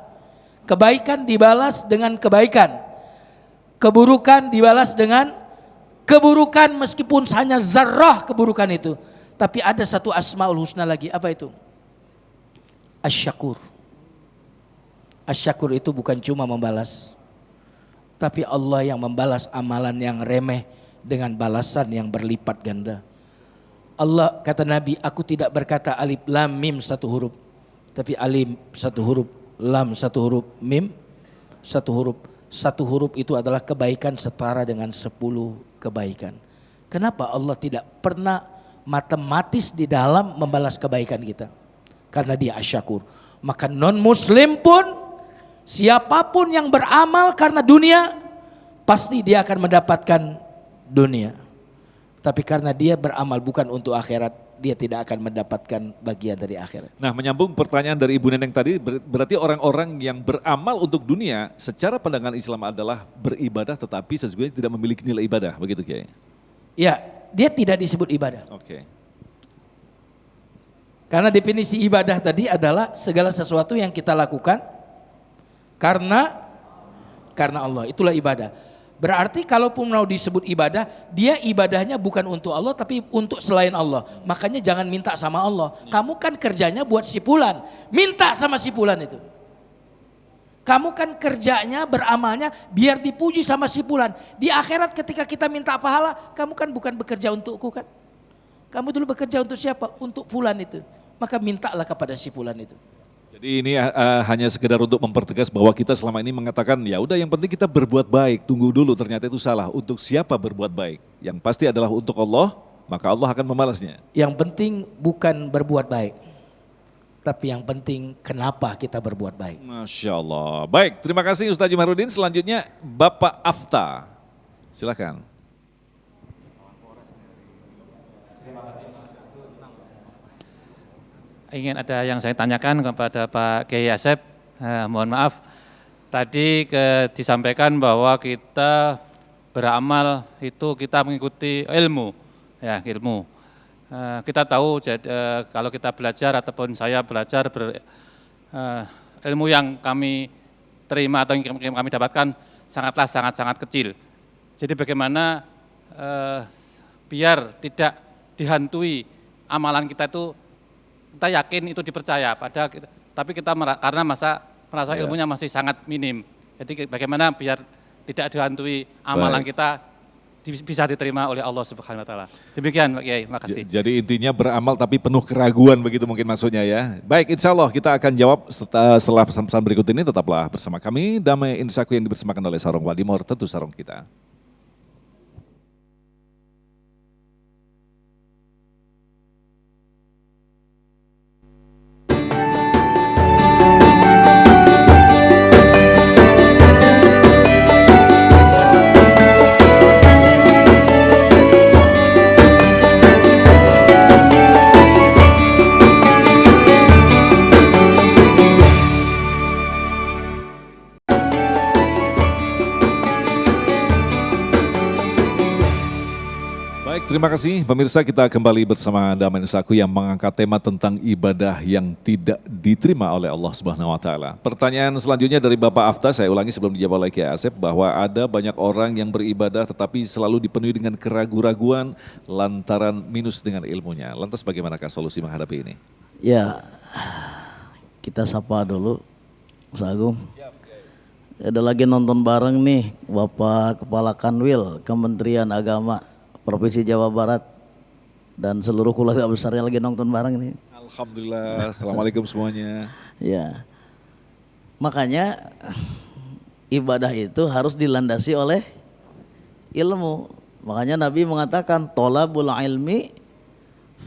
Kebaikan dibalas dengan kebaikan. Keburukan dibalas dengan keburukan meskipun hanya zarrah keburukan itu. Tapi ada satu asmaul husna lagi, apa itu? Asy-syakur. Asy-syakur itu bukan cuma membalas. Tapi Allah yang membalas amalan yang remeh dengan balasan yang berlipat ganda. Allah kata Nabi, aku tidak berkata alif lam mim 1 huruf. Tapi alif 1 huruf, lam 1 huruf, mim 1 huruf. 1 huruf itu adalah kebaikan setara dengan 10 kebaikan. Kenapa Allah tidak pernah matematis di dalam membalas kebaikan kita? Karena dia asyakur. Maka non muslim pun, siapapun yang beramal karena dunia, pasti dia akan mendapatkan dunia. Tapi karena dia beramal bukan untuk akhirat, dia tidak akan mendapatkan bagian dari akhirat. Nah, menyambung pertanyaan dari Ibu Neneng tadi, berarti orang-orang yang beramal untuk dunia secara pandangan Islam adalah beribadah tetapi sesungguhnya tidak memiliki nilai ibadah, begitu Kiai? Ya, dia tidak disebut ibadah. Oke. Karena definisi ibadah tadi adalah segala sesuatu yang kita lakukan karena Allah, itulah ibadah. Berarti kalaupun mau disebut ibadah, dia ibadahnya bukan untuk Allah tapi untuk selain Allah. Makanya jangan minta sama Allah. Kamu kan kerjanya buat si fulan, minta sama si fulan itu. Kamu kan kerjanya, beramalnya biar dipuji sama si fulan. Di akhirat ketika kita minta pahala, kamu kan bukan bekerja untukku kan? Kamu dulu bekerja untuk siapa? Untuk fulan itu. Maka mintalah kepada si fulan itu. Jadi ini hanya sekedar untuk mempertegas bahwa kita selama ini mengatakan ya udah yang penting kita berbuat baik, tunggu dulu, ternyata itu salah. Untuk siapa berbuat baik? Yang pasti adalah untuk Allah, maka Allah akan membalasnya. Yang penting bukan berbuat baik, tapi yang penting kenapa kita berbuat baik. Masya Allah. Baik, terima kasih Ustaz Jumarudin. Selanjutnya Bapak Afta, silakan. Ingin ada yang saya tanyakan kepada Pak Kiai Asep, mohon maaf, tadi disampaikan bahwa kita beramal itu kita mengikuti ilmu, ya ilmu. Kita tahu kalau kita belajar ataupun saya belajar ilmu yang kami terima atau yang kami dapatkan sangat kecil. Jadi bagaimana biar tidak dihantui amalan kita itu, kita yakin itu dipercaya, tapi kita karena merasa ilmunya masih sangat minim. Jadi bagaimana biar tidak dihantui amalan kita bisa diterima oleh Allah Subhanahu wa taala. Demikian Pak Kiai, makasih. Jadi intinya beramal tapi penuh keraguan, begitu mungkin maksudnya ya. Baik, insya Allah kita akan jawab setelah pesan-pesan berikut ini. Tetaplah bersama kami, Damai Insaku yang dipersembahkan oleh Sarung Wadimor, tentu sarung kita. Terima kasih pemirsa, kita kembali bersama Damai Insaku yang mengangkat tema tentang ibadah yang tidak diterima oleh Allah Subhanahu wa taala. Pertanyaan selanjutnya dari Bapak Afta, saya ulangi sebelum dijawab oleh Kiai Asep, bahwa ada banyak orang yang beribadah tetapi selalu dipenuhi dengan keraguan-raguan lantaran minus dengan ilmunya. Lantas bagaimanakah solusi menghadapi ini? Ya, kita sapa dulu Mas Agung. Ada lagi nonton bareng nih Bapak Kepala Kanwil Kementerian Agama Provinsi Jawa Barat dan seluruh keluarga besarnya lagi nonton bareng nih. Alhamdulillah, assalamualaikum semuanya. Ya, makanya ibadah itu harus dilandasi oleh ilmu. Makanya Nabi mengatakan tolabul ilmi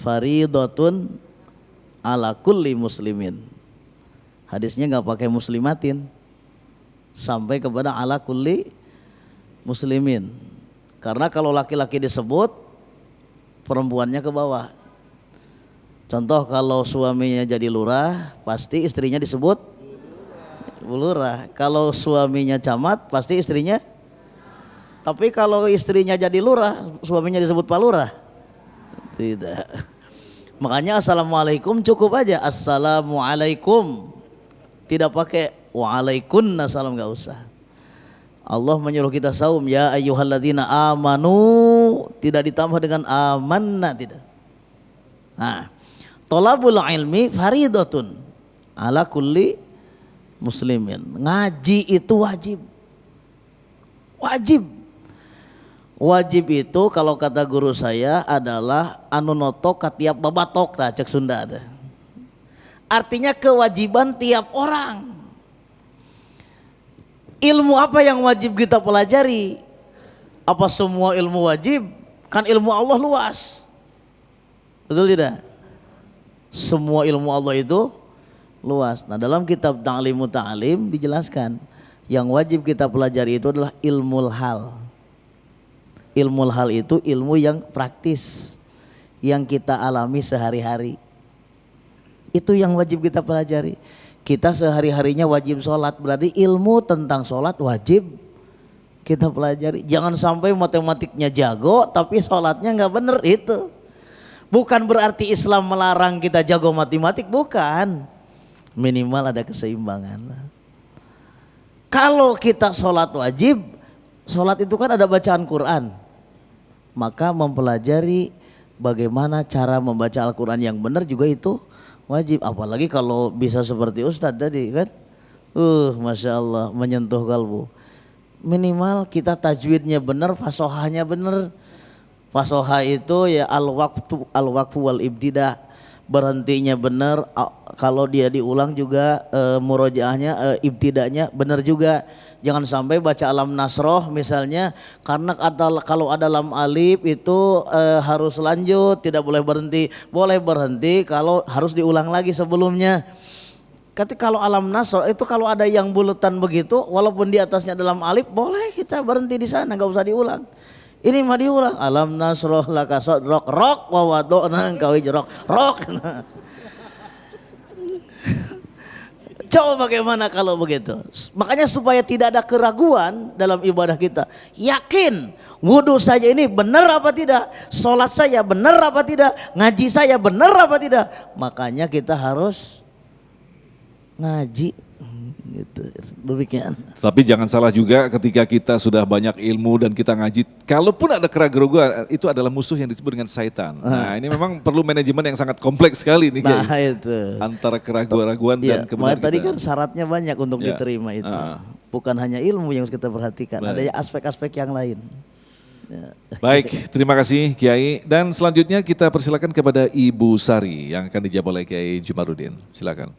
faridatun ala kulli muslimin. Hadisnya nggak pakai muslimatin, sampai kepada ala kulli muslimin. Karena kalau laki-laki disebut, perempuannya ke bawah. Contoh kalau suaminya jadi lurah, pasti istrinya disebut Bu Lurah. Kalau suaminya camat, pasti istrinya. Tapi kalau istrinya jadi lurah, suaminya disebut Pak Lurah. Tidak. Makanya assalamualaikum cukup aja. Assalamualaikum. Tidak pakai waalaikumsalam, salam nggak usah. Allah menyuruh kita saum, ya ayyuhalladzina amanu, tidak ditambah dengan amanna, tidak. Nah, tolabul ilmi faridatun ala kulli muslimin. Ngaji itu wajib. Wajib. Wajib itu kalau kata guru saya adalah anu notok katiap babatok, tah cek Sunda ada. Artinya kewajiban tiap orang. Ilmu apa yang wajib kita pelajari? Apa semua ilmu wajib? Kan ilmu Allah luas. Betul tidak? Semua ilmu Allah itu luas. Nah, dalam kitab Ta'limu Ta'lim dijelaskan yang wajib kita pelajari itu adalah ilmul hal. Ilmul hal itu ilmu yang praktis, yang kita alami sehari-hari. Itu yang wajib kita pelajari. Kita sehari-harinya wajib sholat, berarti ilmu tentang sholat wajib kita pelajari. Jangan sampai matematiknya jago tapi sholatnya nggak bener. Itu bukan berarti Islam melarang kita jago matematik, bukan. Minimal ada keseimbangan. Kalau kita sholat wajib, sholat itu kan ada bacaan Quran, maka mempelajari bagaimana cara membaca Al-Quran yang benar juga itu wajib. Apalagi kalau bisa seperti Ustadz tadi kan, Masya Allah, menyentuh kalbu. Minimal kita tajwidnya benar, fasohahnya benar. Fasoha itu ya al-waqfu wal ibtida, berhentinya benar. Kalau dia diulang juga murojaahnya, ibtidanya benar juga. Jangan sampai baca alam nasroh misalnya, karena kalau ada lam alif itu harus lanjut, tidak boleh berhenti. Boleh berhenti kalau harus diulang lagi sebelumnya. Ketika kalau alam nasroh itu kalau ada yang buletan begitu, walaupun di atasnya dalam alif, boleh kita berhenti di sana, nggak usah diulang. Ini mah diulang, alam nasroh laka sadrak rok wa wadona engkau ijrok rok. Coba bagaimana kalau begitu? Makanya supaya tidak ada keraguan dalam ibadah kita, yakin wudhu saya ini benar apa tidak, sholat saya benar apa tidak, ngaji saya benar apa tidak. Makanya kita harus ngaji gitu, demikian. Tapi jangan salah juga ketika kita sudah banyak ilmu dan kita ngaji, kalaupun ada keraguan, itu adalah musuh yang disebut dengan syaitan. Nah, ini memang perlu manajemen yang sangat kompleks sekali nih, Kiai. Nah, itu antara keraguan-raguan dan kebenaran tadi kita. Kan syaratnya banyak untuk diterima itu. Bukan hanya ilmu yang harus kita perhatikan, ada aspek-aspek yang lain. Baik, terima kasih Kiai. Dan selanjutnya kita persilakan kepada Ibu Sari yang akan dijawab oleh Kiai Jumaruddin. Silakan.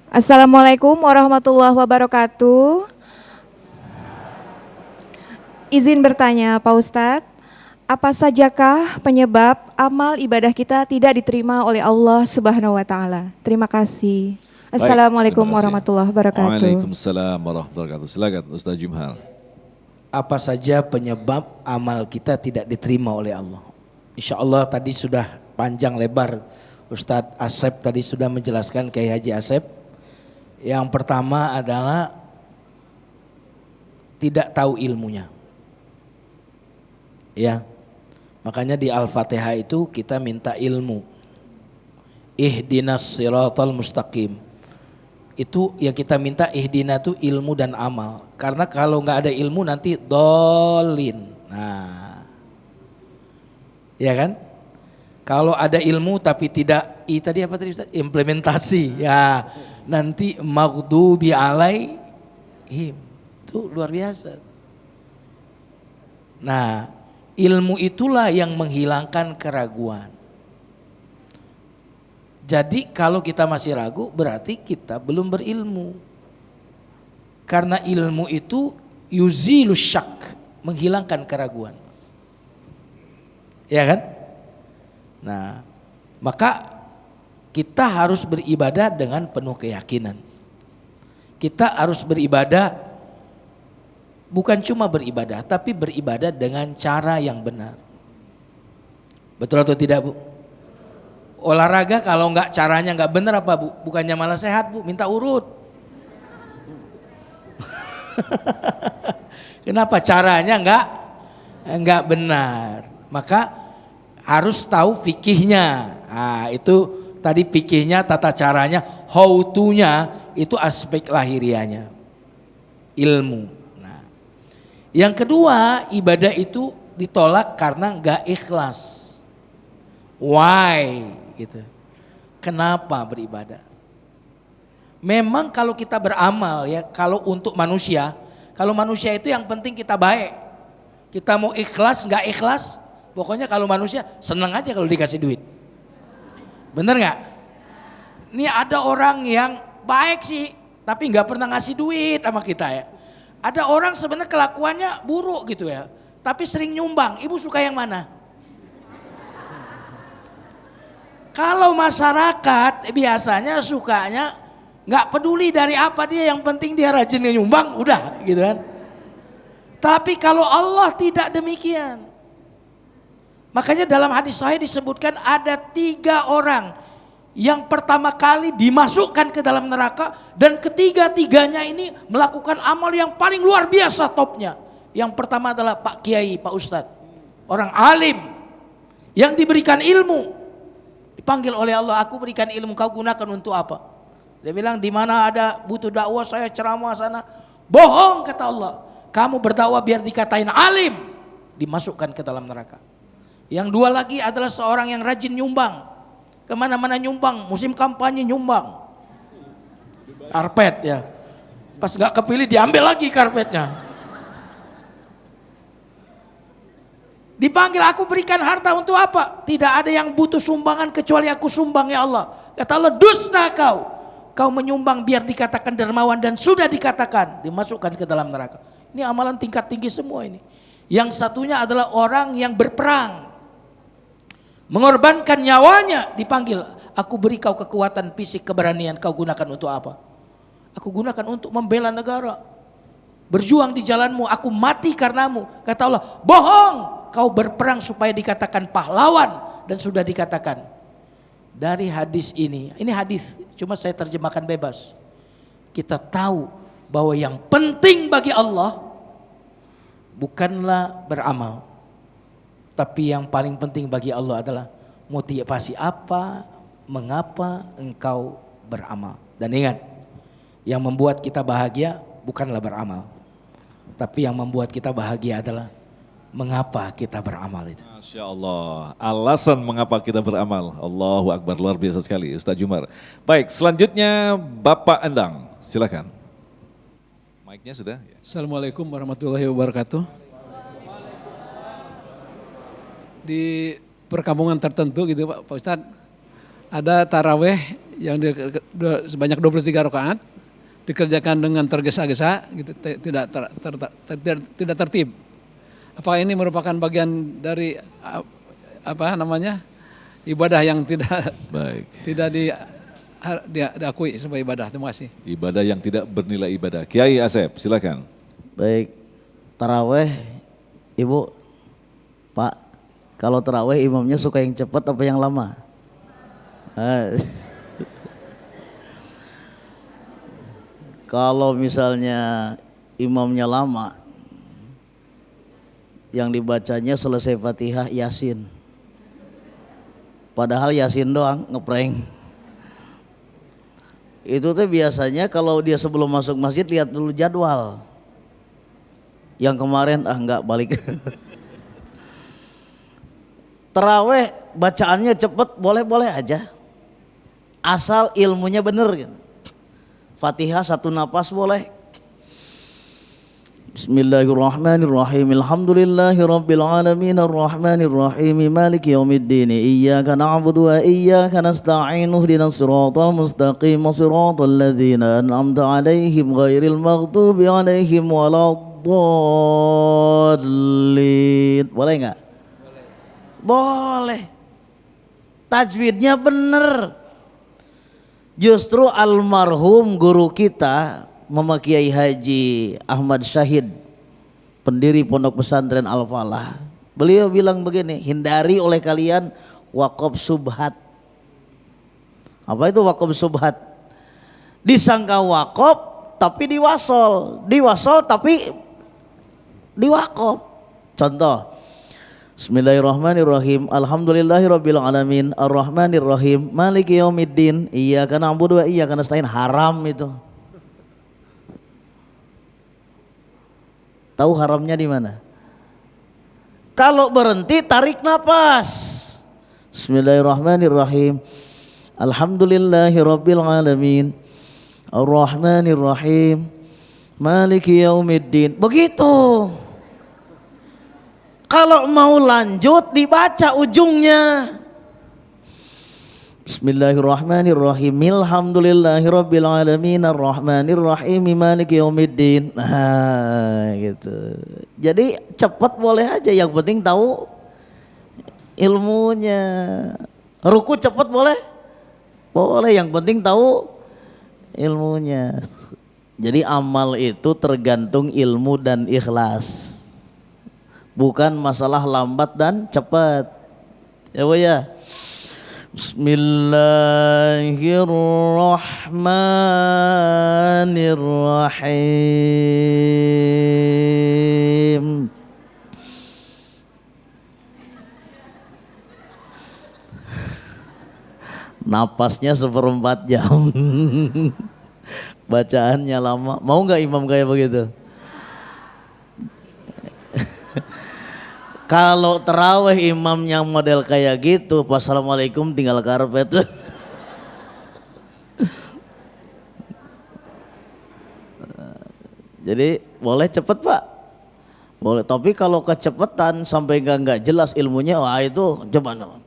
Assalamualaikum warahmatullahi wabarakatuh. Izin bertanya Pak Ustadz, apa sajakah penyebab amal ibadah kita tidak diterima oleh Allah Subhanahu wa Ta'ala? Terima kasih. Assalamualaikum warahmatullahi wabarakatuh. Waalaikumsalam warahmatullahi wabarakatuh. Silakan Ustaz Jumhar. Apa saja penyebab amal kita tidak diterima oleh Allah? Insya Allah tadi sudah panjang lebar Ustadz Asep tadi sudah menjelaskan, Kiai Haji Asep. Yang pertama adalah tidak tahu ilmunya. Ya, makanya di Al-Fatihah itu kita minta ilmu. Ihdinas siratal mustaqim. Itu yang kita minta, ihdina itu ilmu dan amal. Karena kalau nggak ada ilmu nanti dolin. Nah, ya kan? Kalau ada ilmu tapi tidak tadi apa tadi Ustaz? Implementasi. Ya, nanti maghdubi alaihim. Itu luar biasa. Nah, ilmu itulah yang menghilangkan keraguan. Jadi kalau kita masih ragu berarti kita belum berilmu. Karena ilmu itu yuzilus syak, menghilangkan keraguan. Ya kan? Nah, maka kita harus beribadah dengan penuh keyakinan. Kita harus beribadah, bukan cuma beribadah, tapi beribadah dengan cara yang benar. Betul atau tidak, Bu? Olahraga kalau nggak caranya nggak benar apa, Bu? Bukannya malah sehat, Bu, minta urut. Kenapa? Caranya nggak benar. Maka harus tahu fikihnya. Nah, itu tadi fikihnya, tata caranya, how to-nya itu aspek lahirianya, ilmu. Nah, yang kedua, ibadah itu ditolak karena nggak ikhlas. Why? Gitu. Kenapa beribadah? Memang kalau kita beramal ya, kalau untuk manusia, kalau manusia itu yang penting kita baik. Kita mau ikhlas nggak ikhlas, pokoknya kalau manusia senang aja kalau dikasih duit. Bener nggak? Ini ada orang yang baik sih, tapi nggak pernah ngasih duit sama kita ya. Ada orang sebenarnya kelakuannya buruk gitu ya, tapi sering nyumbang. Ibu suka yang mana? Kalau masyarakat biasanya sukanya nggak peduli dari apa dia, yang penting dia rajin nyumbang, udah gitu kan. Tapi kalau Allah tidak demikian. Makanya dalam hadis sahih disebutkan ada 3 orang yang pertama kali dimasukkan ke dalam neraka, dan ketiga-tiganya ini melakukan amal yang paling luar biasa topnya. Yang pertama adalah Pak Kiai, Pak Ustadz, orang alim yang diberikan ilmu, dipanggil oleh Allah, aku berikan ilmu, kau gunakan untuk apa? Dia bilang, di mana ada butuh dakwah saya ceramah sana. Bohong kata Allah, kamu berdakwah biar dikatain alim, dimasukkan ke dalam neraka. Yang 2 lagi adalah seorang yang rajin nyumbang, kemana-mana nyumbang, musim kampanye nyumbang karpet ya, pas gak kepilih diambil lagi karpetnya. Dipanggil, aku berikan harta untuk apa? Tidak ada yang butuh sumbangan kecuali aku sumbang ya Allah. Kata Allah, dusta kau menyumbang biar dikatakan dermawan, dan sudah dikatakan, dimasukkan ke dalam neraka. Ini amalan tingkat tinggi semua ini. Yang satunya adalah orang yang berperang, mengorbankan nyawanya, dipanggil, aku beri kau kekuatan fisik, keberanian, kau gunakan untuk apa? Aku gunakan untuk membela negara, berjuang di jalanmu, aku mati karenamu. Kata Allah, bohong, kau berperang supaya dikatakan pahlawan, dan sudah dikatakan. Dari hadis ini hadis, cuma saya terjemahkan bebas. Kita tahu bahwa yang penting bagi Allah bukanlah beramal, tapi yang paling penting bagi Allah adalah motivasi apa, mengapa engkau beramal. Dan ingat, yang membuat kita bahagia bukanlah beramal, tapi yang membuat kita bahagia adalah mengapa kita beramal itu. Masya Allah, alasan mengapa kita beramal. Allahu Akbar, luar biasa sekali Ustaz Jumar. Baik, selanjutnya Bapak Endang, silakan. Mic-nya sudah. Assalamualaikum warahmatullahi wabarakatuh. Di perkampungan tertentu gitu Pak Ustadz, ada taraweh yang sebanyak 23 rakaat dikerjakan dengan tergesa-gesa gitu, tidak tertib. Apakah ini merupakan bagian dari ibadah yang tidak diakui sebagai ibadah? Terima kasih. Ibadah yang tidak bernilai ibadah. Kiai Asep, silakan. Baik, taraweh, Ibu, Pak, kalau taraweh imamnya suka yang cepat apa yang lama? Kalau misalnya imamnya lama, yang dibacanya selesai Fatihah Yasin, padahal Yasin doang, ngeprank. Itu tuh biasanya kalau dia sebelum masuk masjid lihat dulu jadwal. Yang kemarin enggak balik. Taraweh bacaannya cepet boleh-boleh aja, asal ilmunya bener gitu. Fatihah 1 napas boleh. Bismillahirrahmanirrahim. Alhamdulillahirabbil alamin arrahmanir rahim maliki yaumiddin. Iyyaka na'budu wa iyyaka nasta'in. Ihdinas siratal mustaqim. Shiratal ladzina an'amta 'alaihim ghairil maghdubi 'alaihim waladdallin. Boleh enggak? Boleh. Tajwidnya bener. Justru almarhum guru kita Mama Kiai Haji Ahmad Syahid, pendiri Pondok Pesantren Al-Falah, beliau bilang begini, hindari oleh kalian waqaf subhat. Apa itu waqaf subhat? Disangka waqaf tapi diwasol, diwasol tapi diwaqaf. Contoh, Bismillahirrahmanirrahim. Alhamdulillahirabbil alamin arrahmanir rahim maliki yaumiddin iyyaka na'budu wa iyyaka nasta'in. Haram itu. Tahu haramnya di mana? Kalau berhenti tarik nafas. Bismillahirrahmanirrahim. Alhamdulillahirabbil alamin arrahmanir rahim maliki yaumiddin. Begitu. Kalau mau lanjut dibaca ujungnya. Bismillahirrahmanirrahim. Alhamdulillahirabbil alamin arrahmanir rahim maliki yaumiddin. Nah, gitu. Jadi cepat boleh aja, yang penting tahu ilmunya. Ruku cepat boleh? Boleh, yang penting tahu ilmunya. Jadi amal itu tergantung ilmu dan ikhlas. Bukan masalah lambat dan cepat. Ya Bu ya. Bismillahirrahmanirrahim. Napasnya 1/4 jam. Bacaannya lama. Mau nggak imam kayak begitu? Kalau terawih imamnya model kayak gitu, pas assalamualaikum tinggal karpet. Jadi boleh cepet Pak, boleh. Tapi kalau kecepatan sampai nggak jelas ilmunya, wah itu coba.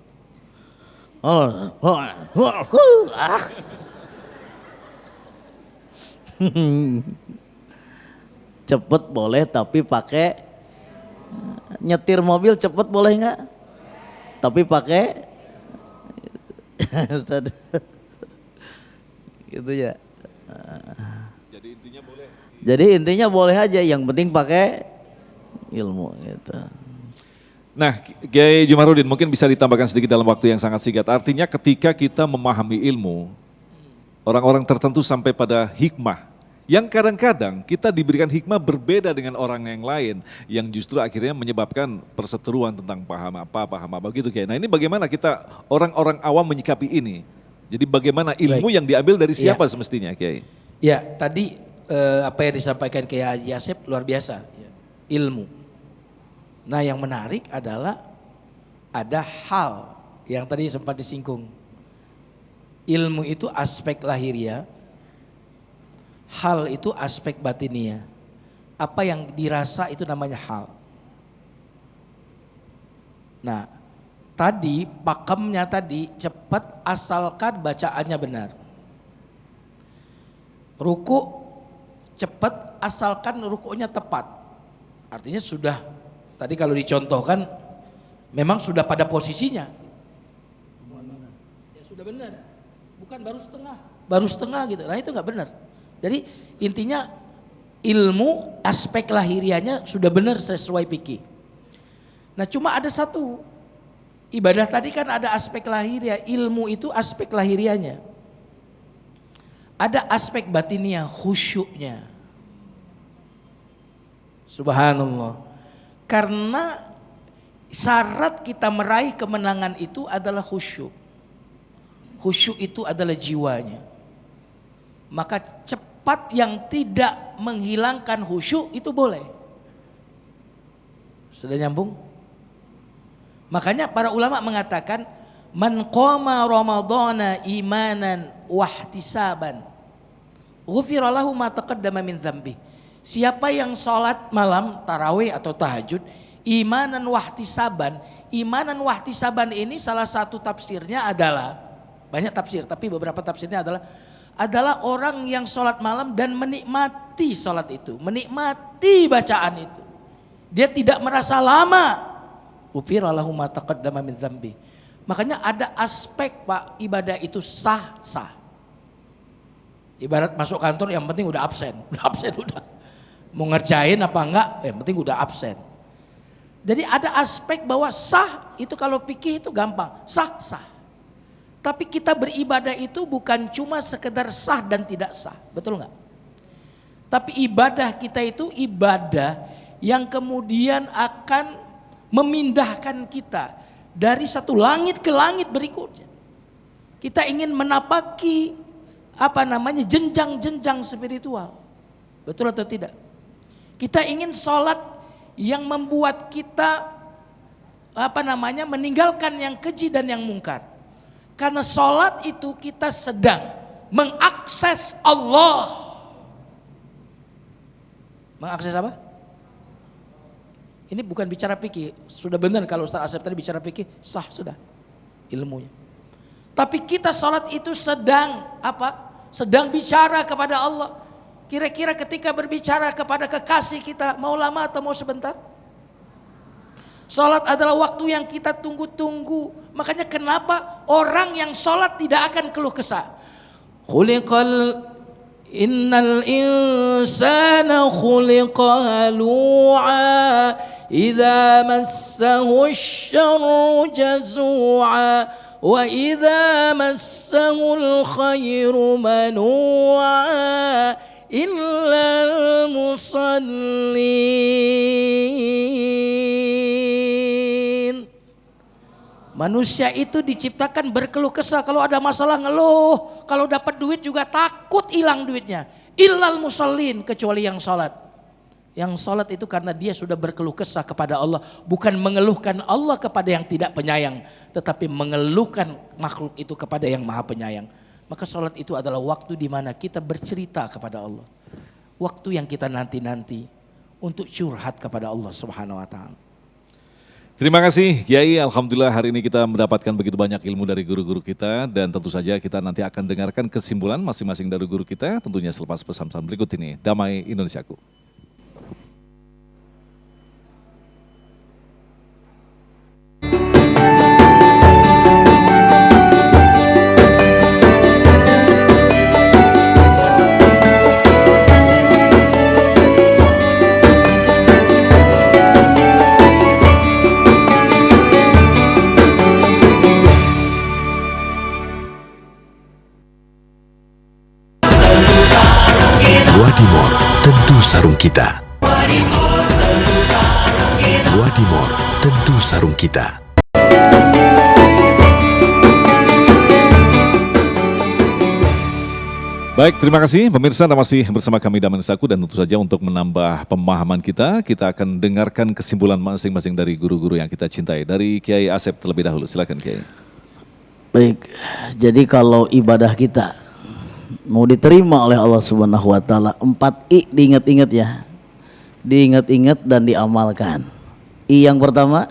Cepet boleh, tapi pakai nyetir mobil cepet boleh nggak? Tapi pakai gitu ya. Jadi intinya boleh aja, yang penting pakai ilmu gitu. Nah, Kiai Jumarudin mungkin bisa ditambahkan sedikit dalam waktu yang sangat singkat. Artinya ketika kita memahami ilmu, orang-orang tertentu sampai pada hikmah, yang kadang-kadang kita diberikan hikmah berbeda dengan orang yang lain, yang justru akhirnya menyebabkan perseteruan tentang paham apa gitu Kiai. Nah ini bagaimana kita orang-orang awam menyikapi ini? Jadi bagaimana ilmu yang diambil dari siapa semestinya Kiai? Ya tadi apa yang disampaikan Kiai Haji Asep luar biasa, ilmu. Nah yang menarik adalah ada hal yang tadi sempat disinggung. Ilmu itu aspek lahiriah, hal itu aspek batiniah. Apa yang dirasa itu namanya hal. Nah tadi pakemnya tadi cepat asalkan bacaannya benar. Ruku cepat asalkan rukunya tepat. Artinya sudah, tadi kalau dicontohkan memang sudah pada posisinya. Ya sudah benar. Bukan baru setengah gitu. Nah itu nggak benar. Jadi intinya ilmu aspek lahiriahnya sudah benar sesuai fikih. Nah cuma ada satu, ibadah tadi kan ada aspek lahiriah, ilmu itu aspek lahiriahnya. Ada aspek batiniah, khusyuknya. Subhanallah. Karena syarat kita meraih kemenangan itu adalah khusyuk. Khusyuk itu adalah jiwanya. Maka cepat yang tidak menghilangkan khusyuk itu boleh. Sudah nyambung? Makanya para ulama mengatakan man qama ramadhana imanan wahtisaban ghufira lahu ma taqaddama min dzambi. Siapa yang sholat malam tarawih atau tahajud imanan wahtisaban. Imanan wahtisaban ini salah satu tafsirnya adalah, banyak tafsir tapi beberapa tafsirnya adalah orang yang sholat malam dan menikmati sholat itu, menikmati bacaan itu. Dia tidak merasa lama. Ghufira lahu ma taqaddama min dzambi. Makanya ada aspek Pak, ibadah itu sah. Ibarat masuk kantor yang penting udah absen udah. Mau ngerjain apa enggak, yang penting udah absen. Jadi ada aspek bahwa sah itu kalau fikih itu gampang, sah. Tapi kita beribadah itu bukan cuma sekedar sah dan tidak sah, betul enggak? Tapi ibadah kita itu ibadah yang kemudian akan memindahkan kita dari satu langit ke langit berikutnya. Kita ingin menapaki jenjang-jenjang spiritual. Betul atau tidak? Kita ingin sholat yang membuat kita meninggalkan yang keji dan yang mungkar. Karena sholat itu kita sedang mengakses Allah. Mengakses apa? Ini bukan bicara fikih. Sudah benar kalau Ustaz Asep tadi bicara fikih, sah sudah ilmunya. Tapi kita sholat itu sedang apa? Sedang bicara kepada Allah. Kira-kira ketika berbicara kepada kekasih kita, mau lama atau mau sebentar? Sholat adalah waktu yang kita tunggu-tunggu. Makanya kenapa orang yang sholat tidak akan keluh kesah. Innal insana khuliqa halu'a idza massahu asy-syarru jazua wa idza massahu al-khairu manu'a illal musallin. Manusia itu diciptakan berkeluh kesah. Kalau ada masalah ngeluh, kalau dapat duit juga takut hilang duitnya. Illal musallin, kecuali yang sholat. Yang sholat itu karena dia sudah berkeluh kesah kepada Allah. Bukan mengeluhkan Allah kepada yang tidak penyayang, tetapi mengeluhkan makhluk itu kepada yang maha penyayang. Maka sholat itu adalah waktu di mana kita bercerita kepada Allah. Waktu yang kita nanti-nanti untuk curhat kepada Allah Subhanahu wa ta'ala. Terima kasih Kiai, alhamdulillah hari ini kita mendapatkan begitu banyak ilmu dari guru-guru kita dan tentu saja kita nanti akan dengarkan kesimpulan masing-masing dari guru kita tentunya selepas pesan-pesan berikut ini. Damai Indonesiaku. Wadimor, tentu sarung kita. Wadimor, tentu sarung kita. Baik, terima kasih pemirsa, Anda masih bersama kami Damai Indonesiaku dan tentu saja untuk menambah pemahaman kita akan dengarkan kesimpulan masing-masing dari guru-guru yang kita cintai. Dari Kiai Asep terlebih dahulu, silakan Kiai. Baik, jadi kalau ibadah kita mau diterima oleh Allah Subhanahu wa taala, 4 I diingat-ingat ya. Diingat-ingat dan diamalkan. I yang pertama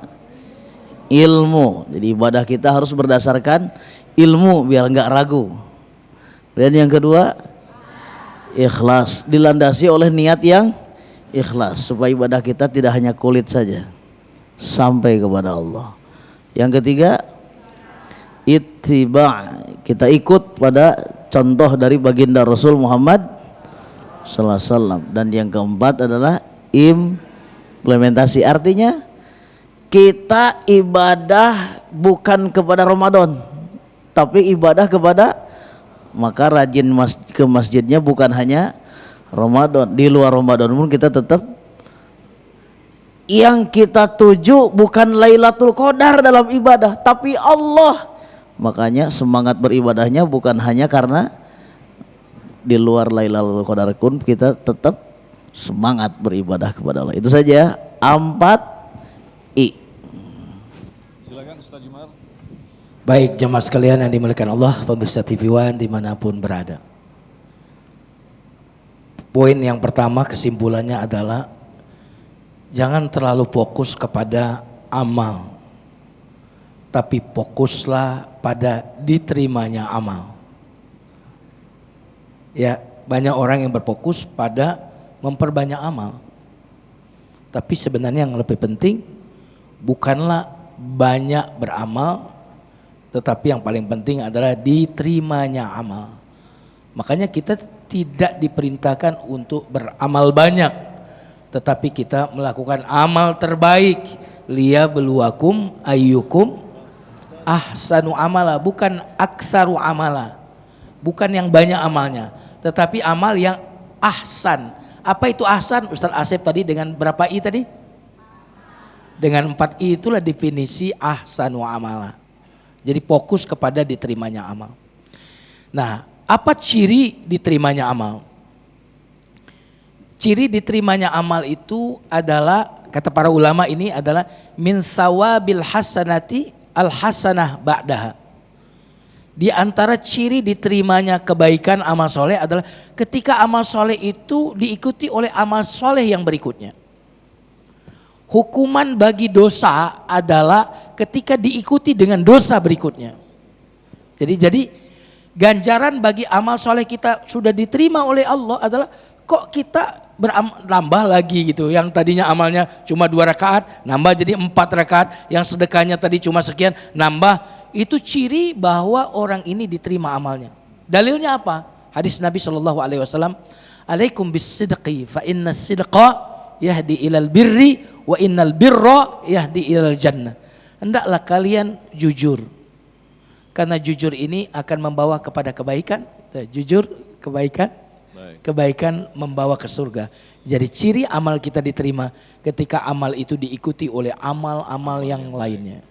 ilmu. Jadi ibadah kita harus berdasarkan ilmu biar enggak ragu. Dan yang kedua ikhlas, dilandasi oleh niat yang ikhlas supaya ibadah kita tidak hanya kulit saja, sampai kepada Allah. Yang ketiga ittiba', kita ikut pada contoh dari baginda Rasul Muhammad sallallahu alaihi wasallam. Dan yang keempat adalah implementasi, artinya kita ibadah bukan kepada Ramadan tapi ibadah kepada, maka rajin ke masjidnya bukan hanya Ramadan, di luar Ramadan pun kita tetap yang kita tuju bukan Lailatul Qadar dalam ibadah tapi Allah. Makanya semangat beribadahnya bukan hanya karena di luar Lailatul Qadar pun kita tetap semangat beribadah kepada Allah. Itu saja 4 I. Silakan Ustaz Jumal. Baik jemaah sekalian yang dimuliakan Allah, pemirsa TV One dimanapun berada. Poin yang pertama kesimpulannya adalah jangan terlalu fokus kepada amal, tapi fokuslah pada diterimanya amal. Ya, banyak orang yang berfokus pada memperbanyak amal. Tapi sebenarnya yang lebih penting bukanlah banyak beramal, tetapi yang paling penting adalah diterimanya amal. Makanya kita tidak diperintahkan untuk beramal banyak, tetapi kita melakukan amal terbaik. Liyabluwakum ayyukum ahsanu amala, bukan aktsaru amala, bukan yang banyak amalnya, tetapi amal yang ahsan. Apa itu ahsan? Ustaz Asep tadi dengan berapa I tadi? Dengan 4 I itulah definisi ahsanu amala. Jadi fokus kepada diterimanya amal. Nah, apa ciri diterimanya amal? Ciri diterimanya amal itu adalah, kata para ulama ini adalah min thawabil hasanati al hasanah ba'daha. Di antara ciri diterimanya kebaikan amal soleh adalah ketika amal soleh itu diikuti oleh amal soleh yang berikutnya. Hukuman bagi dosa adalah ketika diikuti dengan dosa berikutnya. Jadi ganjaran bagi amal soleh kita sudah diterima oleh Allah adalah kok kita nambah lagi gitu. Yang tadinya amalnya cuma 2 rakaat, nambah jadi 4 rakaat. Yang sedekahnya tadi cuma sekian, nambah. Itu ciri bahwa orang ini diterima amalnya. Dalilnya apa? Hadis Nabi SAW, alaikum bis-sidqi fa inna sidqa yahdi ilal birri wa innal birra yahdi ilal jannah. Hendaklah kalian jujur. Karena jujur ini akan membawa kepada kebaikan. Jujur, kebaikan. Kebaikan membawa ke surga. Jadi ciri amal kita diterima ketika amal itu diikuti oleh amal-amal yang lainnya.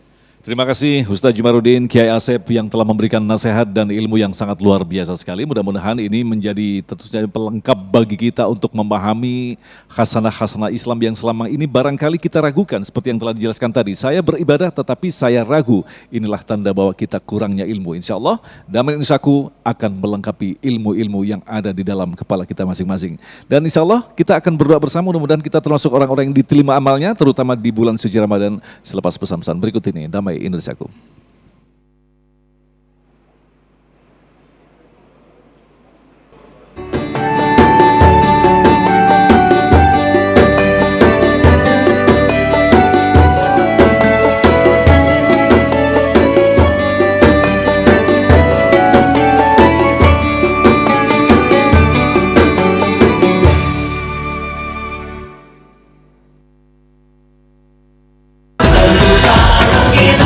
Terima kasih Ustaz Jumaruddin Kiai Asep yang telah memberikan nasihat dan ilmu yang sangat luar biasa sekali. Mudah-mudahan ini menjadi tentu saja pelengkap bagi kita untuk memahami khasanah-khasanah Islam yang selama ini barangkali kita ragukan. Seperti yang telah dijelaskan tadi, saya beribadah tetapi saya ragu. Inilah tanda bahwa kita kurangnya ilmu. Insya Allah Damai Indonesia-ku akan melengkapi ilmu-ilmu yang ada di dalam kepala kita masing-masing. Dan insya Allah kita akan berdoa bersama, mudah-mudahan kita termasuk orang-orang yang diterima amalnya, terutama di bulan suci Ramadan selepas pesan-pesan berikut ini. Damai Indonesia-ku.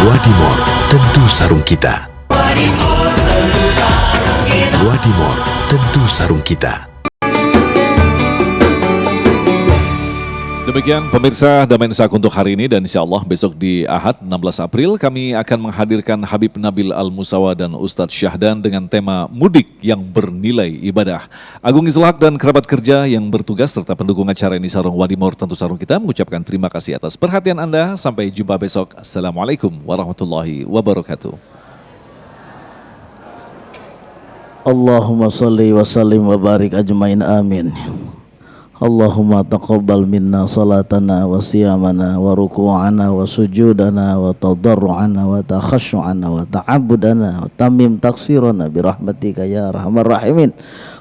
Wadimor, tentu sarung kita. Wadimor, tentu sarung kita. Demikian pemirsa Damai Indonesia untuk hari ini, dan insya Allah besok di Ahad 16 April kami akan menghadirkan Habib Nabil Al-Musawa dan Ustadz Syahdan dengan tema Mudik yang Bernilai Ibadah. Agung Izulhaq dan kerabat kerja yang bertugas serta pendukung acara ini Sarung Wadimor tentu sarung kita mengucapkan terima kasih atas perhatian Anda. Sampai jumpa besok. Assalamualaikum warahmatullahi wabarakatuh. Allahumma salli wa sallim wa barik ajmain amin. Allahumma taqabbal minna salatana wa siyamana wa ruku'ana wa sujudana wa tadarru'ana wa takhashu'ana wa ta'abudana wa tamim taksirana birahmatika ya arhamar rahimin.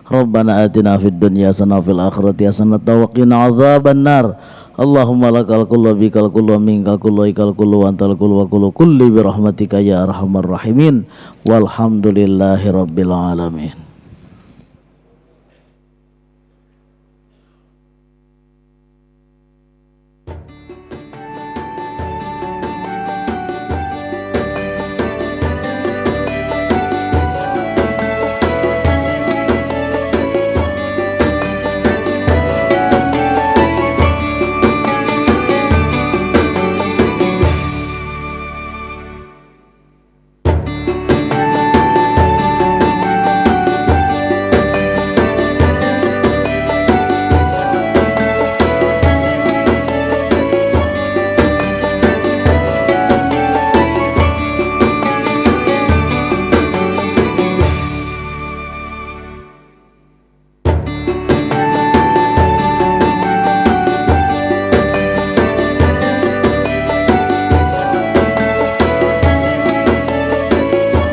Rabbana atina fid dunya hasanah wa fil akhirati hasanah wa qina adzaban nar. Allahumma lakal kullu bikal kullu minkal kullu ikal kullu antal kullu wa kullu kulli birahmatika ya arhamar rahimin. Walhamdulillahi rabbil alamin.